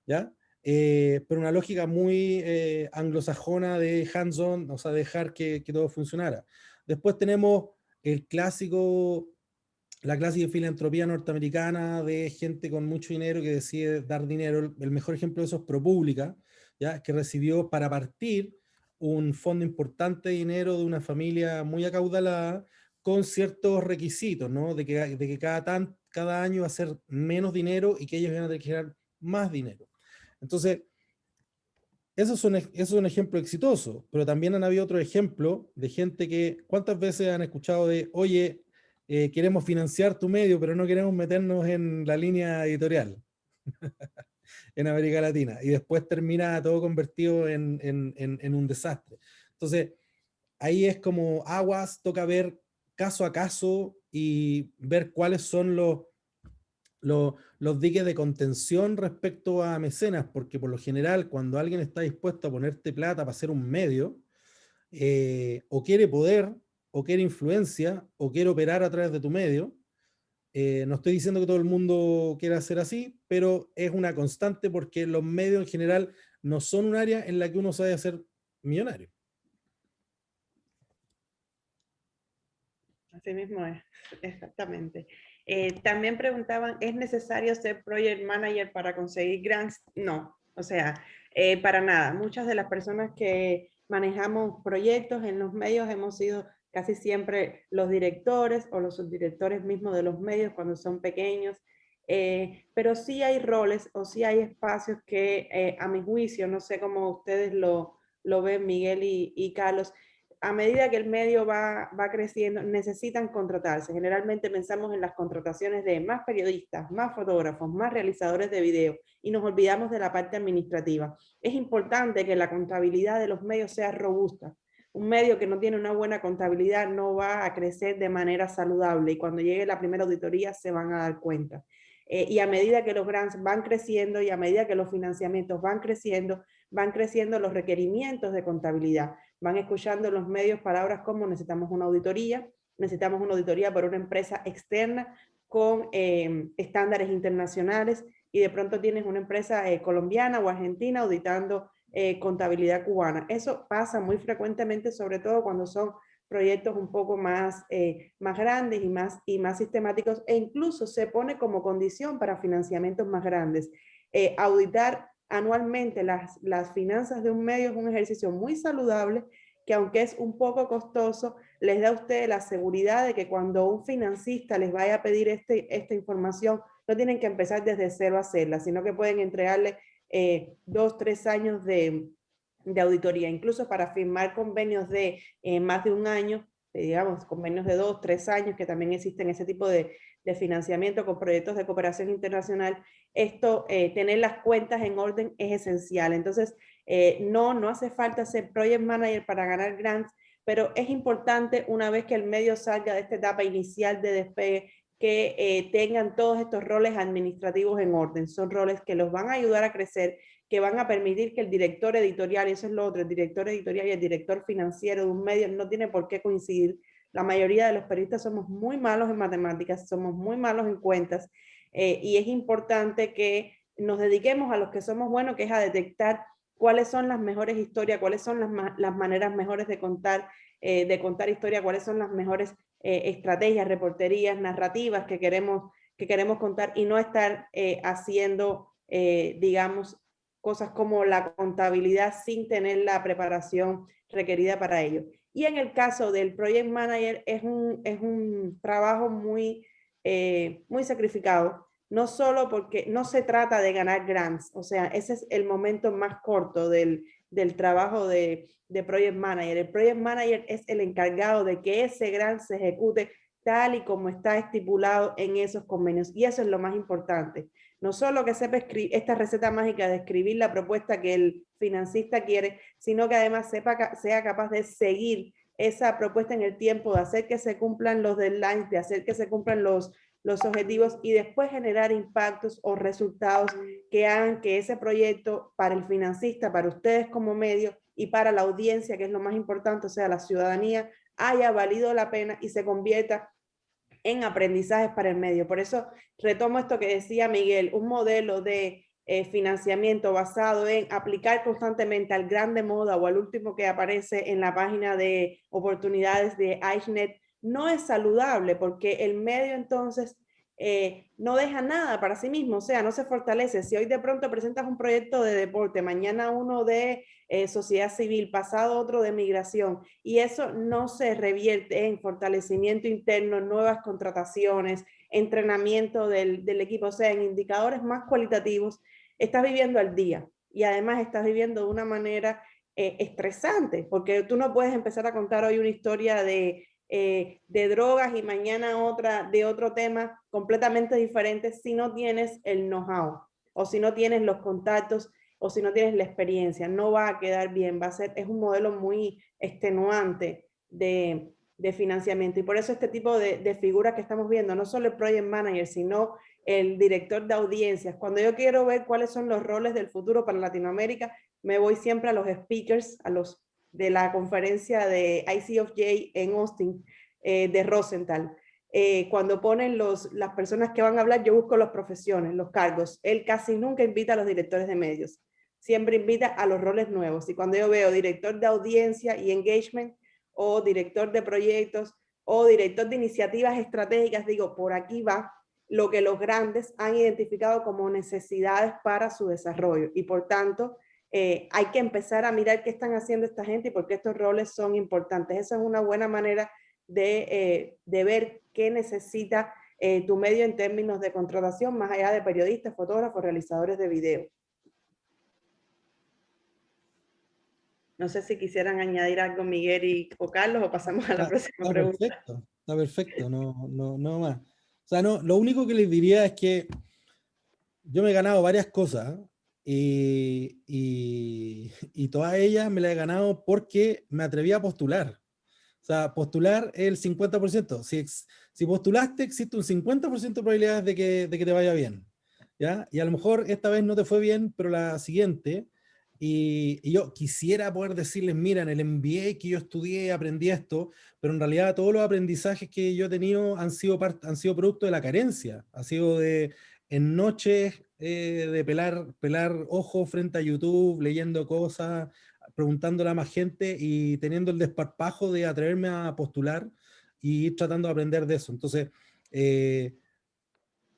¿Ya? Pero una lógica muy anglosajona de hands-on, o sea, dejar que todo funcionara. Después tenemos el clásico, la clásica filantropía norteamericana de gente con mucho dinero que decide dar dinero. El mejor ejemplo de eso es ProPublica, ¿ya? Que recibió para partir un fondo importante de dinero de una familia muy acaudalada con ciertos requisitos, ¿no? De que cada año va a ser menos dinero y que ellos van a tener que generar más dinero. Entonces, eso es un ejemplo exitoso, pero también han habido otros ejemplos de gente que, ¿cuántas veces han escuchado de, oye, queremos financiar tu medio, pero no queremos meternos en la línea editorial en América Latina? Y después termina todo convertido en un desastre. Entonces, ahí es como aguas, toca ver caso a caso y ver cuáles son los diques de contención respecto a mecenas, porque por lo general cuando alguien está dispuesto a ponerte plata para hacer un medio, o quiere poder, o quiere influencia, o quiere operar a través de tu medio. No estoy diciendo que todo el mundo quiera hacer así, pero es una constante porque los medios en general no son un área en la que uno sabe hacer millonario. Así mismo es, exactamente. También preguntaban, ¿es necesario ser project manager para conseguir grants? No, o sea, para nada. Muchas de las personas que manejamos proyectos en los medios hemos sido casi siempre los directores o los subdirectores mismos de los medios cuando son pequeños. Pero sí hay roles o sí hay espacios que a mi juicio, no sé cómo ustedes lo ven, Miguel y Carlos, a medida que el medio va creciendo, necesitan contratarse. Generalmente pensamos en las contrataciones de más periodistas, más fotógrafos, más realizadores de video y nos olvidamos de la parte administrativa. Es importante que la contabilidad de los medios sea robusta. Un medio que no tiene una buena contabilidad no va a crecer de manera saludable y cuando llegue la primera auditoría se van a dar cuenta. Y a medida que los grants van creciendo y a medida que los financiamientos van creciendo los requerimientos de contabilidad. Van escuchando los medios palabras como necesitamos una auditoría por una empresa externa con estándares internacionales y de pronto tienes una empresa colombiana o argentina auditando contabilidad cubana. Eso pasa muy frecuentemente, sobre todo cuando son proyectos un poco más grandes y más sistemáticos, e incluso se pone como condición para financiamientos más grandes. Auditar anualmente las finanzas de un medio es un ejercicio muy saludable que aunque es un poco costoso, les da a ustedes la seguridad de que cuando un financista les vaya a pedir esta información, no tienen que empezar desde cero a hacerla, sino que pueden entregarle 2, 3 años de auditoría, incluso para firmar convenios de más de un año, digamos, convenios de 2, 3 años, que también existen ese tipo de financiamiento con proyectos de cooperación internacional. Esto, tener las cuentas en orden es esencial. Entonces, no hace falta ser project manager para ganar grants, pero es importante una vez que el medio salga de esta etapa inicial de despegue, que tengan todos estos roles administrativos en orden. Son roles que los van a ayudar a crecer, que van a permitir que el director editorial, y eso es lo otro, el director editorial y el director financiero de un medio no tiene por qué coincidir. La mayoría de los periodistas somos muy malos en matemáticas, somos muy malos en cuentas, y es importante que nos dediquemos a los que somos buenos, que es a detectar cuáles son las mejores historias, cuáles son las maneras mejores de contar historia, cuáles son las mejores estrategias, reporterías, narrativas que queremos contar y no estar haciendo, digamos, cosas como la contabilidad sin tener la preparación requerida para ello. Y en el caso del Project Manager es un trabajo muy sacrificado, no solo porque no se trata de ganar grants, o sea, ese es el momento más corto del trabajo de Project Manager. El Project Manager es el encargado de que ese grant se ejecute tal y como está estipulado en esos convenios. Y eso es lo más importante. No solo que sepa escribir esta receta mágica de escribir la propuesta que el financista quiere, sino que además sea capaz de seguir esa propuesta en el tiempo, de hacer que se cumplan los deadlines, de hacer que se cumplan los objetivos y después generar impactos o resultados que hagan que ese proyecto para el financista, para ustedes como medio y para la audiencia, que es lo más importante, o sea, la ciudadanía, haya valido la pena y se convierta en aprendizajes para el medio. Por eso retomo esto que decía Miguel, un modelo de financiamiento basado en aplicar constantemente al gran de moda o al último que aparece en la página de oportunidades de Eichnet no es saludable porque el medio entonces no deja nada para sí mismo, o sea, no se fortalece. Si hoy de pronto presentas un proyecto de deporte, mañana uno de sociedad civil, pasado otro de migración, y eso no se revierte en fortalecimiento interno, nuevas contrataciones, entrenamiento del equipo, o sea, en indicadores más cualitativos, estás viviendo al día. y además estás viviendo de una manera estresante, porque tú no puedes empezar a contar hoy una historia de drogas y mañana otra de otro tema completamente diferente si no tienes el know-how, o si no tienes los contactos, o si no tienes la experiencia. No va a quedar bien, es un modelo muy extenuante de financiamiento, y por eso este tipo de figuras que estamos viendo, no solo el project manager, sino el director de audiencias. Cuando yo quiero ver cuáles son los roles del futuro para Latinoamérica, me voy siempre a los speakers, a los de la conferencia de ICOJ en Austin, de Rosenthal. Cuando ponen las personas que van a hablar, yo busco las profesiones, los cargos. Él casi nunca invita a los directores de medios, siempre invita a los roles nuevos. Y cuando yo veo director de audiencia y engagement, o director de proyectos, o director de iniciativas estratégicas, digo, por aquí va lo que los grandes han identificado como necesidades para su desarrollo. Y por tanto, hay que empezar a mirar qué están haciendo esta gente y por qué estos roles son importantes. Esa es una buena manera de ver qué necesita tu medio en términos de contratación, más allá de periodistas, fotógrafos, realizadores de video. No sé si quisieran añadir algo Miguel o Carlos, o pasamos a la próxima pregunta. Está perfecto, no más. O sea, no, lo único que les diría es que yo me he ganado varias cosas y todas ellas me las he ganado porque me atreví a postular. O sea, postular es el 50%. Si postulaste, existe un 50% de probabilidades de que te vaya bien, ¿ya? Y a lo mejor esta vez no te fue bien, pero la siguiente, y yo quisiera poder decirles, mira, en el MBA que yo estudié, aprendí esto, pero en realidad todos los aprendizajes que yo he tenido han sido producto de la carencia, ha sido en noches de pelar ojos frente a YouTube, leyendo cosas, preguntándole a más gente y teniendo el desparpajo de atreverme a postular y ir tratando de aprender de eso. Entonces,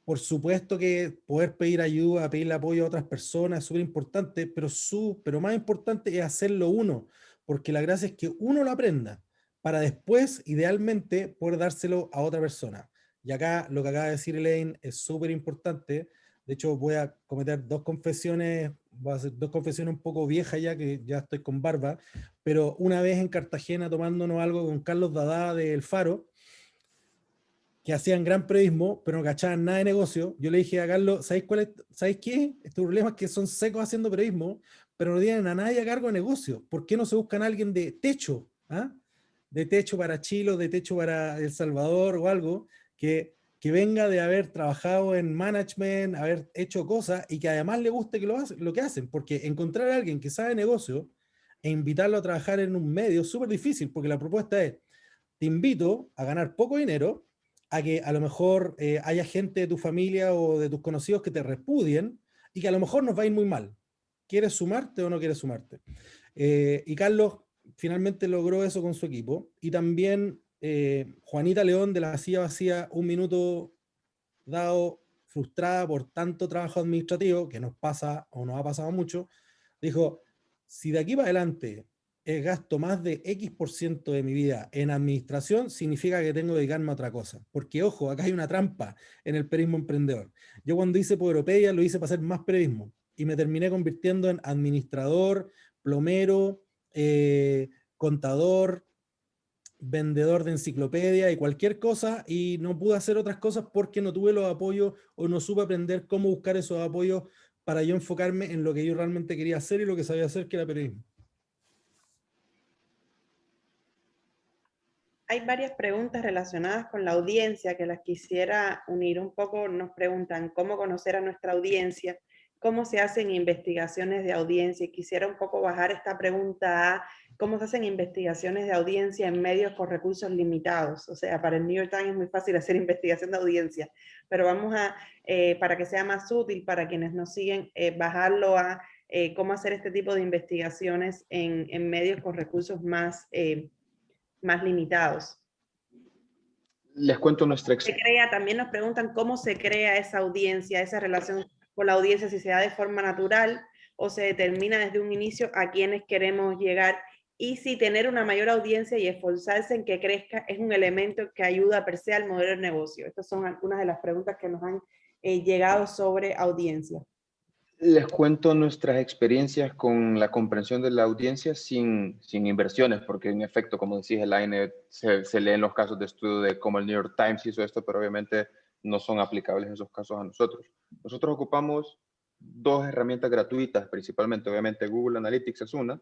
por supuesto que poder pedir ayuda, pedirle apoyo a otras personas es súper importante, pero más importante es hacerlo uno, porque la gracia es que uno lo aprenda para después, idealmente, poder dárselo a otra persona. Y acá lo que acaba de decir Elaine es súper importante. De hecho, voy a cometer dos confesiones, voy a hacer dos confesiones un poco viejas ya, que ya estoy con barba, pero una vez en Cartagena tomándonos algo con Carlos Dada de El Faro, que hacían gran periodismo, pero no cachaban nada de negocio, yo le dije a Carlos, ¿sabéis qué? Este problema es que son secos haciendo periodismo, pero no tienen a nadie a cargo de negocio. ¿Por qué no se buscan a alguien de techo? ¿Ah? De techo para Chile, de techo para El Salvador o algo, que venga de haber trabajado en management, haber hecho cosas y que además le guste lo que hacen, porque encontrar a alguien que sabe negocio e invitarlo a trabajar en un medio es súper difícil, porque la propuesta es, te invito a ganar poco dinero, a que a lo mejor haya gente de tu familia o de tus conocidos que te repudien y que a lo mejor nos va a ir muy mal. ¿Quieres sumarte o no quieres sumarte? Y Carlos finalmente logró eso con su equipo. Y también Juanita León de La Silla Vacía, un minuto dado, frustrada por tanto trabajo administrativo, que nos pasa o nos ha pasado mucho, dijo, si de aquí para adelante gasto más de X% de mi vida en administración, significa que tengo que dedicarme a otra cosa. Porque, ojo, acá hay una trampa en el periodismo emprendedor. Yo cuando hice Poderopedia lo hice para hacer más periodismo y me terminé convirtiendo en administrador, plomero, contador, vendedor de enciclopedia y cualquier cosa, y no pude hacer otras cosas porque no tuve los apoyos o no supe aprender cómo buscar esos apoyos para yo enfocarme en lo que yo realmente quería hacer y lo que sabía hacer, que era periodismo. Hay varias preguntas relacionadas con la audiencia que las quisiera unir un poco. Nos preguntan cómo conocer a nuestra audiencia, cómo se hacen investigaciones de audiencia. Y quisiera un poco bajar esta pregunta a cómo se hacen investigaciones de audiencia en medios con recursos limitados. O sea, para el New York Times es muy fácil hacer investigación de audiencia, pero vamos a, para que sea más útil para quienes nos siguen, bajarlo a cómo hacer este tipo de investigaciones en medios con recursos más limitados. Les cuento nuestra experiencia. También nos preguntan cómo se crea esa audiencia, esa relación con la audiencia, si se da de forma natural o se determina desde un inicio a quienes queremos llegar, y si tener una mayor audiencia y esforzarse en que crezca es un elemento que ayuda per se al modelo de negocio. Estas son algunas de las preguntas que nos han llegado sobre audiencia. Les cuento nuestras experiencias con la comprensión de la audiencia sin inversiones, porque en efecto, como decís, el AINE se lee en los casos de estudio de cómo el New York Times hizo esto, pero obviamente no son aplicables esos casos a nosotros. Nosotros ocupamos dos herramientas gratuitas principalmente, obviamente Google Analytics es una,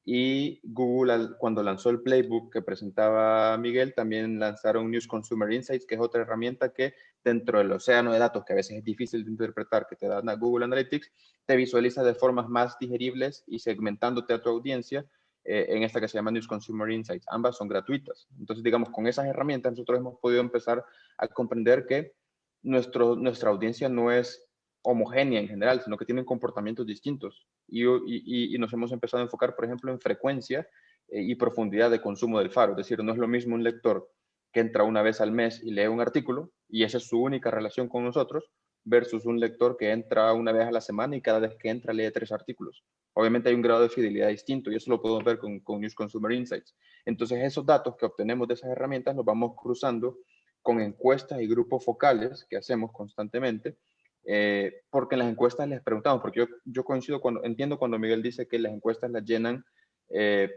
y Google, cuando lanzó el playbook que presentaba Miguel, también lanzaron News Consumer Insights, que es otra herramienta que dentro del océano de datos, que a veces es difícil de interpretar, que te da Google Analytics, te visualiza de formas más digeribles y segmentándote a tu audiencia en esta que se llama News Consumer Insights. Ambas son gratuitas. Entonces, digamos, con esas herramientas nosotros hemos podido empezar a comprender que nuestra audiencia no es homogénea en general, sino que tienen comportamientos distintos. Y nos hemos empezado a enfocar, por ejemplo, en frecuencia y profundidad de consumo del faro. Es decir, no es lo mismo un lector que entra una vez al mes y lee un artículo, y esa es su única relación con nosotros, versus un lector que entra una vez a la semana y cada vez que entra lee 3 artículos. Obviamente hay un grado de fidelidad distinto y eso lo podemos ver con News Consumer Insights. Entonces esos datos que obtenemos de esas herramientas los vamos cruzando con encuestas y grupos focales que hacemos constantemente, porque en las encuestas les preguntamos, porque yo coincido, entiendo cuando Miguel dice que las encuestas las llenan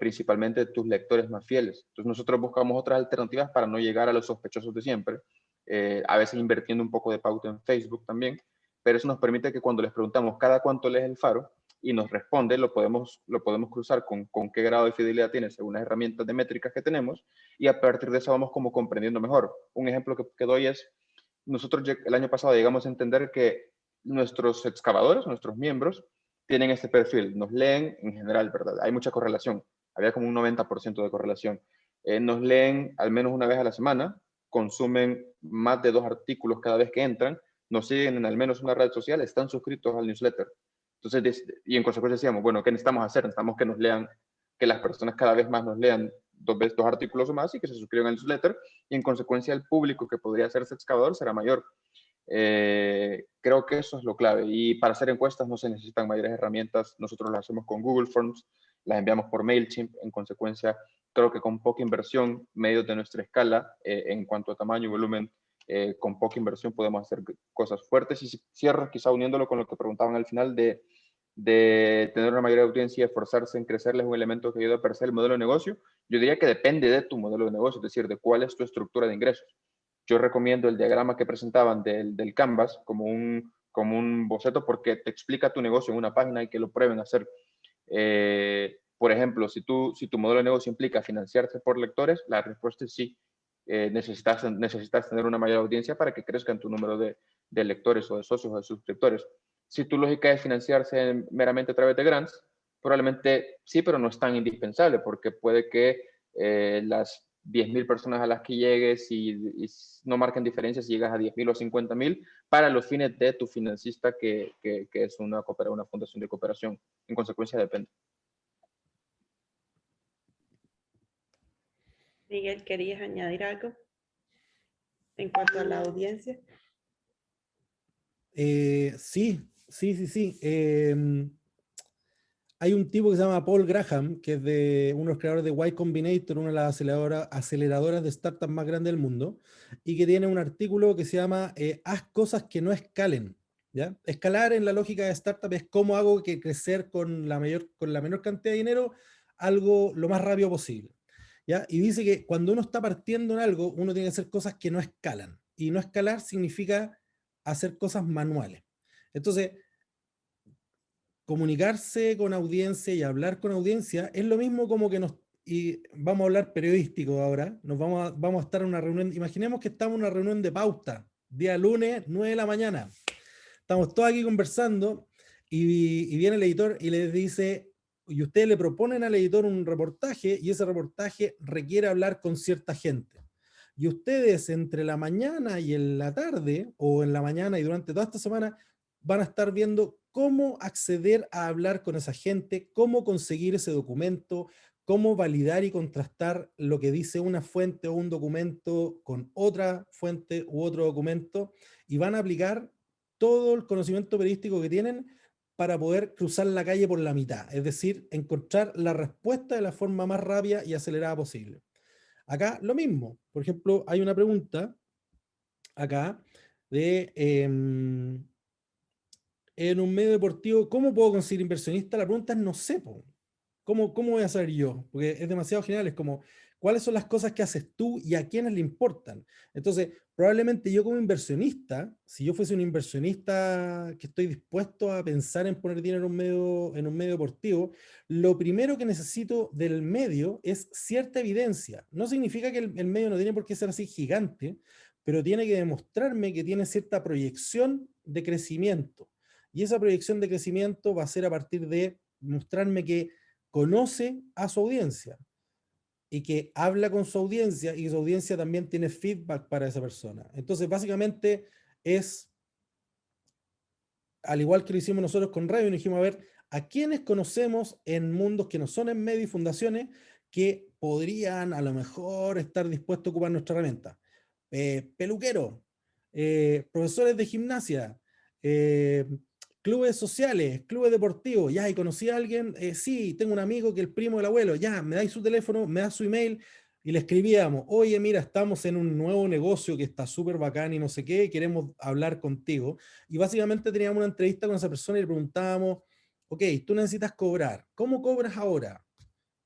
principalmente tus lectores más fieles. Entonces nosotros buscamos otras alternativas para no llegar a los sospechosos de siempre, a veces invirtiendo un poco de pauta en Facebook también, pero eso nos permite que cuando les preguntamos cada cuánto lees el faro y nos responde, lo podemos cruzar con qué grado de fidelidad tiene según las herramientas de métricas que tenemos, y a partir de eso vamos como comprendiendo mejor. Un ejemplo que doy es, nosotros el año pasado llegamos a entender que nuestros excavadores, nuestros miembros, tienen este perfil, nos leen en general, ¿verdad? Hay mucha correlación, había como un 90% de correlación. Nos leen al menos una vez a la semana, consumen más de 2 artículos cada vez que entran, nos siguen en al menos una red social, están suscritos al newsletter. Entonces, y en consecuencia decíamos, bueno, ¿qué necesitamos hacer? Necesitamos que nos lean, que las personas cada vez más nos lean 2 artículos o más y que se suscriban al newsletter, y en consecuencia el público que podría hacerse excavador será mayor. Creo que eso es lo clave, y para hacer encuestas no se necesitan mayores herramientas. Nosotros las hacemos con Google Forms, las enviamos por MailChimp. En consecuencia, creo que con poca inversión, medios de nuestra escala en cuanto a tamaño y volumen, con poca inversión podemos hacer cosas fuertes. Y si cierro quizá uniéndolo con lo que preguntaban al final de tener una mayor audiencia y esforzarse en crecerles, un elemento que ayuda a percer el modelo de negocio. Yo diría que depende de tu modelo de negocio, es decir, de cuál es tu estructura de ingresos. Yo recomiendo el diagrama que presentaban del Canvas como un boceto, porque te explica tu negocio en una página y que lo prueben a hacer. Por ejemplo, si tu modelo de negocio implica financiarse por lectores, la respuesta es sí. Necesitas tener una mayor audiencia para que crezcan tu número de lectores o de socios o de suscriptores. Si tu lógica es financiarse meramente a través de grants, probablemente sí, pero no es tan indispensable, porque puede que las 10.000 personas a las que llegues y no marquen diferencias si llegas a 10.000 o 50.000 para los fines de tu financista, que es una fundación de cooperación. En consecuencia, depende. Miguel, ¿querías añadir algo en cuanto a la audiencia? Sí. Hay un tipo que se llama Paul Graham, que es de uno de los creadores de Y Combinator, una de las aceleradoras de startups más grandes del mundo, y que tiene un artículo que se llama Haz cosas que no escalen. ¿Ya? Escalar en la lógica de startup es cómo hago que crecer con la menor cantidad de dinero algo lo más rápido posible. ¿Ya? Y dice que cuando uno está partiendo en algo, uno tiene que hacer cosas que no escalan. Y no escalar significa hacer cosas manuales. Entonces, comunicarse con audiencia y hablar con audiencia es lo mismo como que y vamos a hablar periodístico ahora, vamos a estar en una reunión, imaginemos que estamos en una reunión de pauta, día lunes, 9 de la mañana, estamos todos aquí conversando y viene el editor y les dice, y ustedes le proponen al editor un reportaje y ese reportaje requiere hablar con cierta gente. Y ustedes entre la mañana y en la tarde, o en la mañana y durante toda esta semana, van a estar viendo cómo acceder a hablar con esa gente, cómo conseguir ese documento, cómo validar y contrastar lo que dice una fuente o un documento con otra fuente u otro documento, y van a aplicar todo el conocimiento periodístico que tienen para poder cruzar la calle por la mitad, es decir, encontrar la respuesta de la forma más rápida y acelerada posible. Acá lo mismo, por ejemplo, hay una pregunta acá de en un medio deportivo, ¿cómo puedo conseguir inversionistas? La pregunta es no sé, po. ¿Cómo voy a saber yo? Porque es demasiado general, es como, ¿cuáles son las cosas que haces tú y a quiénes le importan? Entonces, probablemente yo como inversionista, si yo fuese un inversionista que estoy dispuesto a pensar en poner dinero en un medio deportivo, lo primero que necesito del medio es cierta evidencia. No significa que el medio no tiene por qué ser así gigante, pero tiene que demostrarme que tiene cierta proyección de crecimiento. Y esa proyección de crecimiento va a ser a partir de mostrarme que conoce a su audiencia y que habla con su audiencia y su audiencia también tiene feedback para esa persona. Entonces, básicamente es, al igual que lo hicimos nosotros con Radio, dijimos, a ver, ¿a quiénes conocemos en mundos que no son en medios y fundaciones que podrían a lo mejor estar dispuestos a ocupar nuestra herramienta? Peluquero, profesores de gimnasia, eh, clubes sociales, clubes deportivos, ya, y conocí a alguien, sí, tengo un amigo que es el primo del abuelo, ya, me dais su teléfono, me da su email, y le escribíamos, oye, mira, estamos en un nuevo negocio que está súper bacán y no sé qué, queremos hablar contigo. Y básicamente teníamos una entrevista con esa persona y le preguntábamos, ok, tú necesitas cobrar, ¿cómo cobras ahora?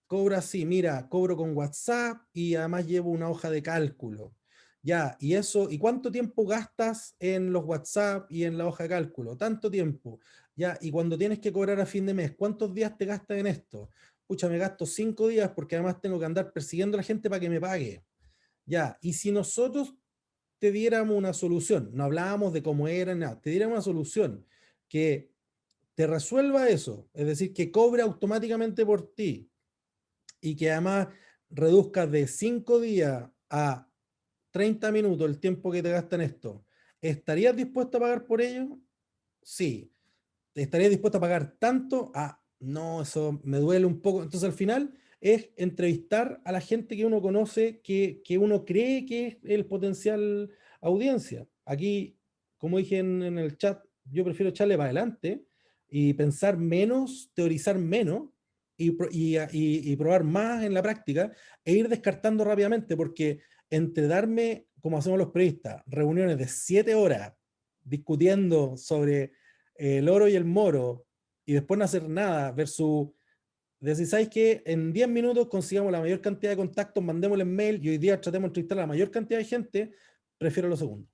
Cobro así, mira, cobro con WhatsApp y además llevo una hoja de cálculo. Ya, y eso, ¿y cuánto tiempo gastas en los WhatsApp y en la hoja de cálculo? Tanto tiempo. Ya, y cuando tienes que cobrar a fin de mes, ¿cuántos días te gastas en esto? Pucha, me gasto 5 días porque además tengo que andar persiguiendo a la gente para que me pague. Ya, y si nosotros te diéramos una solución, no hablábamos de cómo era, nada, te diéramos una solución que te resuelva eso, es decir, que cobre automáticamente por ti, y que además reduzcas de 5 días a 30 minutos el tiempo que te gastan esto, ¿estarías dispuesto a pagar por ello? Sí. ¿Estarías dispuesto a pagar tanto? Ah, no, eso me duele un poco. Entonces al final es entrevistar a la gente que uno conoce, que uno cree que es el potencial audiencia. Aquí, como dije en el chat, yo prefiero echarle para adelante y pensar menos, teorizar menos y probar más en la práctica e ir descartando rápidamente, porque entre darme, como hacemos los periodistas, reuniones de 7 horas discutiendo sobre el oro y el moro y después no hacer nada, versus decir, ¿sabes qué? En 10 minutos consigamos la mayor cantidad de contactos, mandémosle mail y hoy día tratemos de entrevistar a la mayor cantidad de gente, prefiero lo segundo.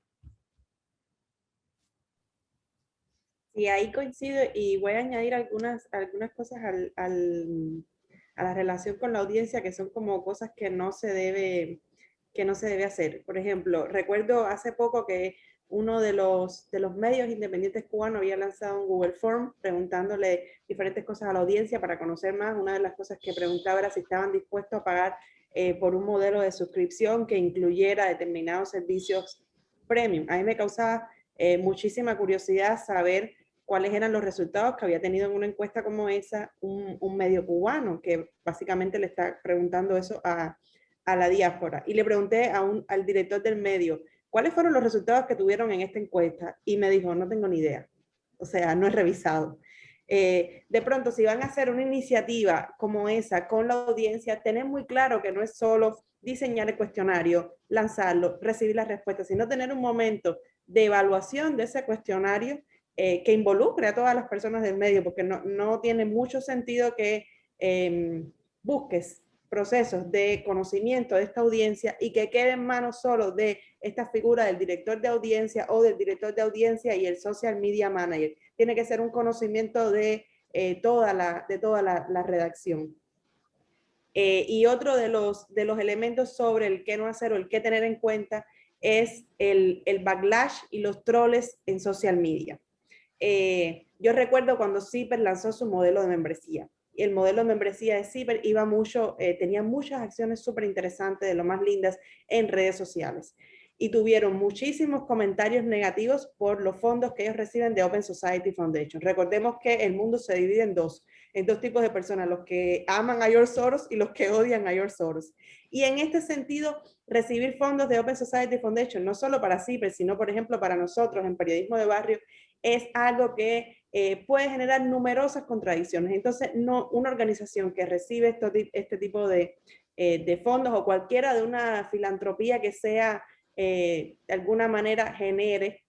Y ahí coincido y voy a añadir algunas cosas a la relación con la audiencia que son como cosas que no se debe hacer. Por ejemplo, recuerdo hace poco que uno de los medios independientes cubanos había lanzado un Google Form preguntándole diferentes cosas a la audiencia para conocer más. Una de las cosas que preguntaba era si estaban dispuestos a pagar por un modelo de suscripción que incluyera determinados servicios premium. A mí me causaba muchísima curiosidad saber cuáles eran los resultados que había tenido en una encuesta como esa un medio cubano, que básicamente le está preguntando eso a la diáspora. Y le pregunté al director del medio, ¿cuáles fueron los resultados que tuvieron en esta encuesta? Y me dijo, no tengo ni idea. O sea, no he revisado. De pronto, si van a hacer una iniciativa como esa con la audiencia, tener muy claro que no es solo diseñar el cuestionario, lanzarlo, recibir las respuestas, sino tener un momento de evaluación de ese cuestionario que involucre a todas las personas del medio, porque no tiene mucho sentido que busques procesos de conocimiento de esta audiencia y que quede en manos solo de esta figura del director de audiencia o del director de audiencia y el social media manager. Tiene que ser un conocimiento de toda la redacción. Y otro de los elementos sobre el qué no hacer o el qué tener en cuenta es el backlash y los troles en social media. Yo recuerdo cuando Zipper lanzó su modelo de membresía. Y el modelo de membresía de Zipper iba mucho, tenía muchas acciones súper interesantes, de lo más lindas, en redes sociales. Y tuvieron muchísimos comentarios negativos por los fondos que ellos reciben de Open Society Foundation. Recordemos que el mundo se divide en dos tipos de personas, los que aman a George Soros y los que odian a George Soros. Y en este sentido, recibir fondos de Open Society Foundation, no solo para Zipper, sino por ejemplo para nosotros en periodismo de barrio, es algo que puede generar numerosas contradicciones. Entonces, una organización que recibe este tipo de fondos o cualquiera de una filantropía que sea de alguna manera genere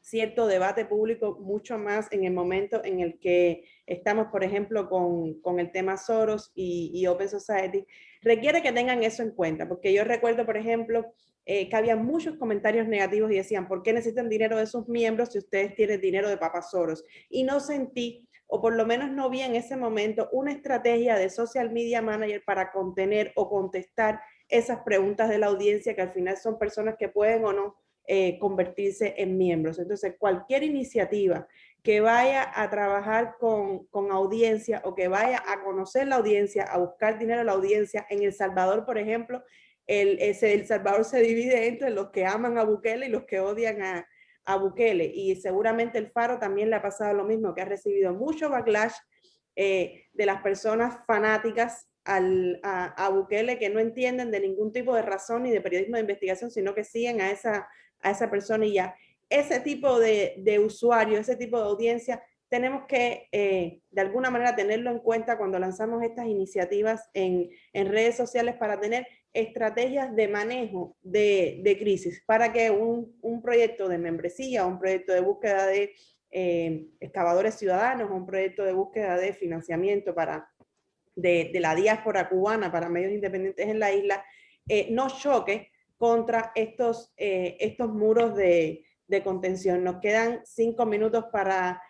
cierto debate público mucho más en el momento en el que estamos, por ejemplo, con el tema Soros y Open Society, requiere que tengan eso en cuenta, porque yo recuerdo, por ejemplo, que había muchos comentarios negativos y decían, ¿por qué necesitan dinero de sus miembros si ustedes tienen dinero de Papá Soros? Y no sentí, o por lo menos no vi en ese momento, una estrategia de social media manager para contener o contestar esas preguntas de la audiencia, que al final son personas que pueden o no convertirse en miembros. Entonces, cualquier iniciativa que vaya a trabajar con audiencia o que vaya a conocer la audiencia, a buscar dinero a la audiencia, en El Salvador, por ejemplo, El Salvador se divide entre los que aman a Bukele y los que odian a Bukele. Y seguramente el Faro también le ha pasado lo mismo, que ha recibido mucho backlash de las personas fanáticas a Bukele, que no entienden de ningún tipo de razón ni de periodismo de investigación, sino que siguen a esa persona y ya. Ese tipo de usuario, ese tipo de audiencia, tenemos que de alguna manera tenerlo en cuenta cuando lanzamos estas iniciativas en redes sociales para tener estrategias de manejo de crisis, para que un proyecto de membresía, un proyecto de búsqueda de excavadores ciudadanos, un proyecto de búsqueda de financiamiento de la diáspora cubana para medios independientes en la isla, no choque contra estos muros de contención. Nos quedan 5 minutos para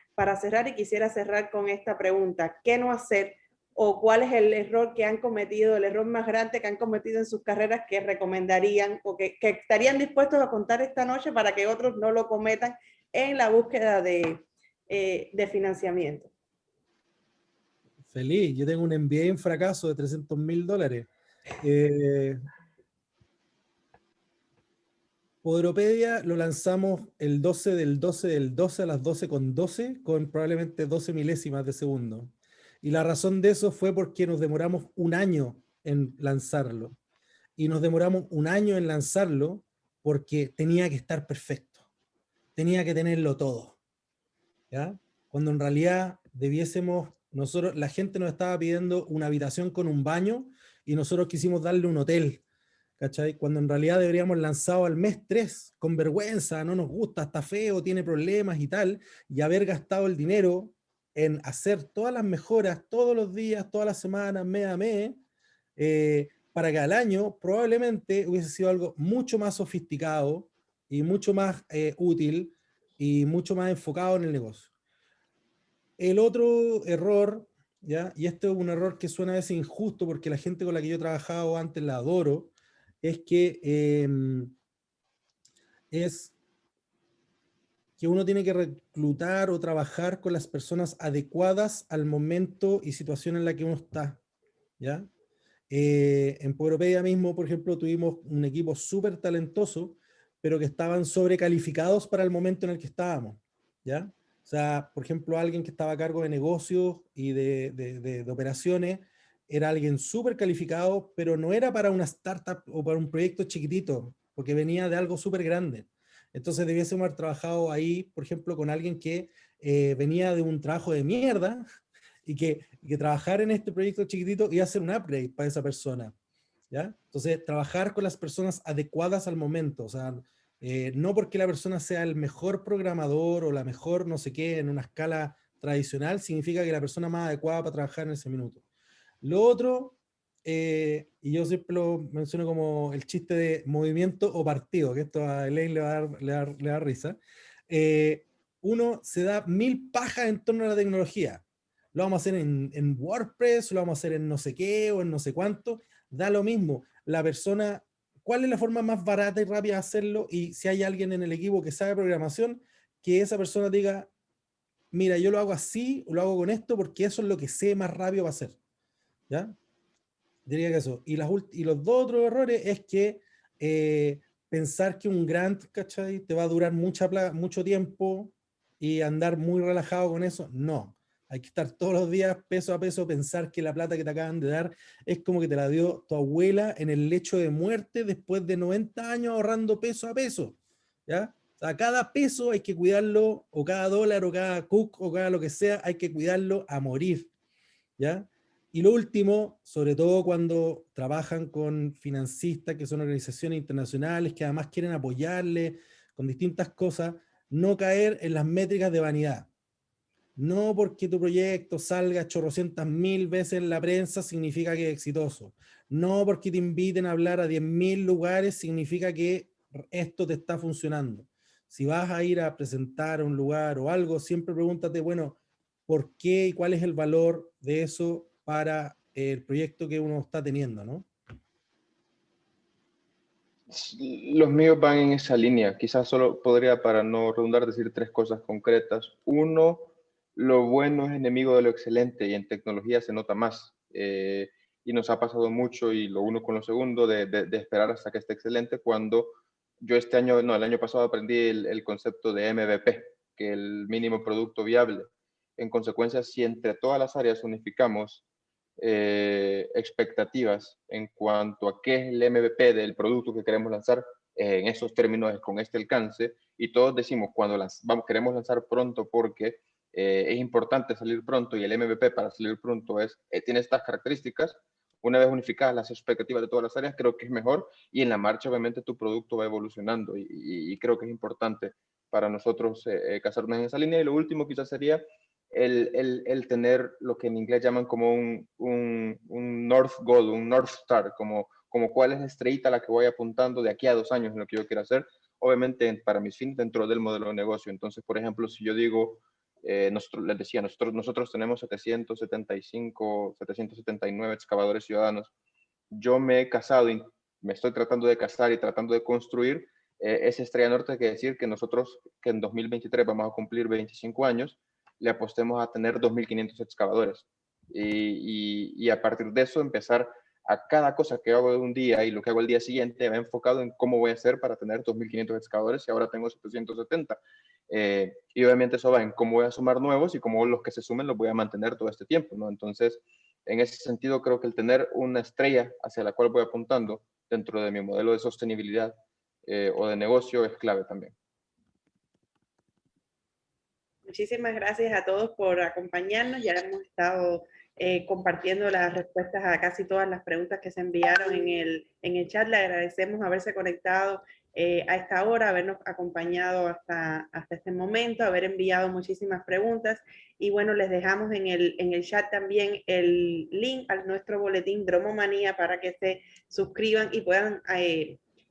cerrar y quisiera cerrar con esta pregunta. ¿Qué no hacer o cuál es el error que han cometido, el error más grande que han cometido en sus carreras que recomendarían o que estarían dispuestos a contar esta noche para que otros no lo cometan en la búsqueda de financiamiento? Feliz, yo tengo un MBA en fracaso de $300.000. Poderopedia lo lanzamos el 12 del 12 del 12 a las 12:12 con probablemente 12 milésimas de segundo. Y la razón de eso fue porque nos demoramos un año en lanzarlo. Y nos demoramos un año en lanzarlo porque tenía que estar perfecto. Tenía que tenerlo todo. ¿Ya? Cuando en realidad debiésemos, nosotros, la gente nos estaba pidiendo una habitación con un baño y nosotros quisimos darle un hotel. ¿Cachai? Cuando en realidad deberíamos lanzado al mes 3, con vergüenza, no nos gusta, está feo, tiene problemas y tal, y haber gastado el dinero en hacer todas las mejoras todos los días, todas las semanas, mes a mes, para que al año probablemente hubiese sido algo mucho más sofisticado y mucho más útil y mucho más enfocado en el negocio. El otro error, ¿ya? Y esto es un error que suena a veces injusto porque la gente con la que yo he trabajado antes la adoro, es que uno tiene que reclutar o trabajar con las personas adecuadas al momento y situación en la que uno está, ¿ya? En Poderopedia mismo, por ejemplo, tuvimos un equipo súper talentoso, pero que estaban sobrecalificados para el momento en el que estábamos, ¿ya? O sea, por ejemplo, alguien que estaba a cargo de negocios y de operaciones, era alguien súper calificado, pero no era para una startup o para un proyecto chiquitito, porque venía de algo súper grande. Entonces debiésemos haber trabajado ahí, por ejemplo, con alguien que venía de un trabajo de mierda y que trabajar en este proyecto chiquitito iba a ser un upgrade para esa persona, ¿ya? Entonces, trabajar con las personas adecuadas al momento, o sea, no porque la persona sea el mejor programador o la mejor no sé qué en una escala tradicional, significa que la persona más adecuada para trabajar en ese minuto. Lo otro, y yo siempre lo menciono como el chiste de movimiento o partido, que esto a Elaine le da risa. Uno se da 1000 pajas en torno a la tecnología. Lo vamos a hacer en WordPress, lo vamos a hacer en no sé qué o en no sé cuánto. Da lo mismo. La persona, ¿cuál es la forma más barata y rápida de hacerlo? Y si hay alguien en el equipo que sabe programación, que esa persona diga, mira, yo lo hago así, o lo hago con esto, porque eso es lo que sé más rápido va a hacer. ¿Ya? Diría que eso. Y los dos otros errores es que pensar que un grant, ¿cachai? Te va a durar mucho tiempo y andar muy relajado con eso. No. Hay que estar todos los días peso a peso, pensar que la plata que te acaban de dar es como que te la dio tu abuela en el lecho de muerte después de 90 años ahorrando peso a peso. ¿Ya? O sea, cada peso hay que cuidarlo, o cada dólar, o cada cook, o cada lo que sea, hay que cuidarlo a morir. ¿Ya? Y lo último, sobre todo cuando trabajan con financistas que son organizaciones internacionales que además quieren apoyarle con distintas cosas, no caer en las métricas de vanidad. No porque tu proyecto salga 800.000 veces en la prensa significa que es exitoso. No porque te inviten a hablar a 10.000 lugares significa que esto te está funcionando. Si vas a ir a presentar a un lugar o algo, siempre pregúntate, bueno, ¿por qué y cuál es el valor de eso para el proyecto que uno está teniendo, ¿no? Los míos van en esa línea. Quizás solo podría, para no redundar, decir tres cosas concretas. Uno, lo bueno es enemigo de lo excelente y en tecnología se nota más. Y nos ha pasado mucho, y lo uno con lo segundo, de esperar hasta que esté excelente, cuando yo este año, no, el año pasado aprendí el concepto de MVP, que es el mínimo producto viable. En consecuencia, si entre todas las áreas unificamos expectativas en cuanto a qué es el MVP del producto que queremos lanzar en esos términos, con este alcance, y todos decimos cuando queremos lanzar pronto porque es importante salir pronto y el MVP para salir pronto tiene estas características. Una vez unificadas las expectativas de todas las áreas, creo que es mejor, y en la marcha obviamente tu producto va evolucionando, y creo que es importante para nosotros casarnos en esa línea. Y lo último quizás sería el tener lo que en inglés llaman como un North Goal, un North Star, como cuál es la estrellita a la que voy apuntando de aquí a 2 años en lo que yo quiero hacer, obviamente para mis fines dentro del modelo de negocio. Entonces, por ejemplo, si yo digo, les decía, nosotros tenemos 775, 779 excavadores ciudadanos. Yo me he casado y me estoy tratando de casar y tratando de construir esa estrella norte, que decir que nosotros, que en 2023 vamos a cumplir 25 años, le apostemos a tener 2.500 excavadores. Y a partir de eso empezar a cada cosa que hago un día y lo que hago el día siguiente va enfocado en cómo voy a hacer para tener 2.500 excavadores, y ahora tengo 770. Y obviamente eso va en cómo voy a sumar nuevos y cómo los que se sumen los voy a mantener todo este tiempo, ¿no? Entonces, en ese sentido, creo que el tener una estrella hacia la cual voy apuntando dentro de mi modelo de sostenibilidad o de negocio es clave también. Muchísimas gracias a todos por acompañarnos. Ya hemos estado compartiendo las respuestas a casi todas las preguntas que se enviaron en el chat. Le agradecemos haberse conectado a esta hora, habernos acompañado hasta este momento, haber enviado muchísimas preguntas. Y bueno, les dejamos en el chat también el link a nuestro boletín Dromomanía para que se suscriban y puedan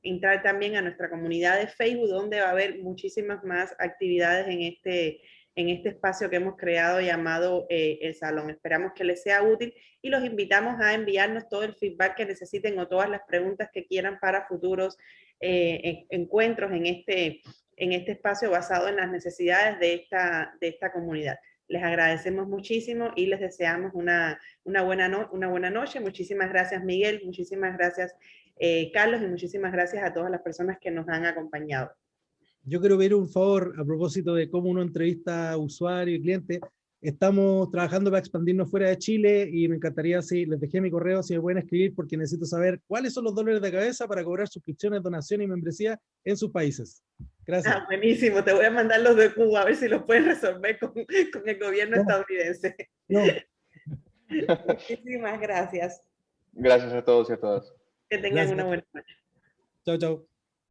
entrar también a nuestra comunidad de Facebook, donde va a haber muchísimas más actividades en este espacio que hemos creado llamado El Salón. Esperamos que les sea útil y los invitamos a enviarnos todo el feedback que necesiten o todas las preguntas que quieran para futuros encuentros en este espacio basado en las necesidades de esta comunidad. Les agradecemos muchísimo y les deseamos una buena noche. Muchísimas gracias, Miguel. Muchísimas gracias, Carlos, y muchísimas gracias a todas las personas que nos han acompañado. Yo quiero pedir un favor a propósito de cómo uno entrevista a usuarios y clientes. Estamos trabajando para expandirnos fuera de Chile y me encantaría, si les dejé mi correo, si me pueden escribir, porque necesito saber cuáles son los dolores de cabeza para cobrar suscripciones, donaciones y membresía en sus países. Gracias. Ah, buenísimo, te voy a mandar los de Cuba a ver si los puedes resolver con el gobierno estadounidense. No. Muchísimas gracias. Gracias a todos y a todas. Que tengan una buena noche. Chao, chao.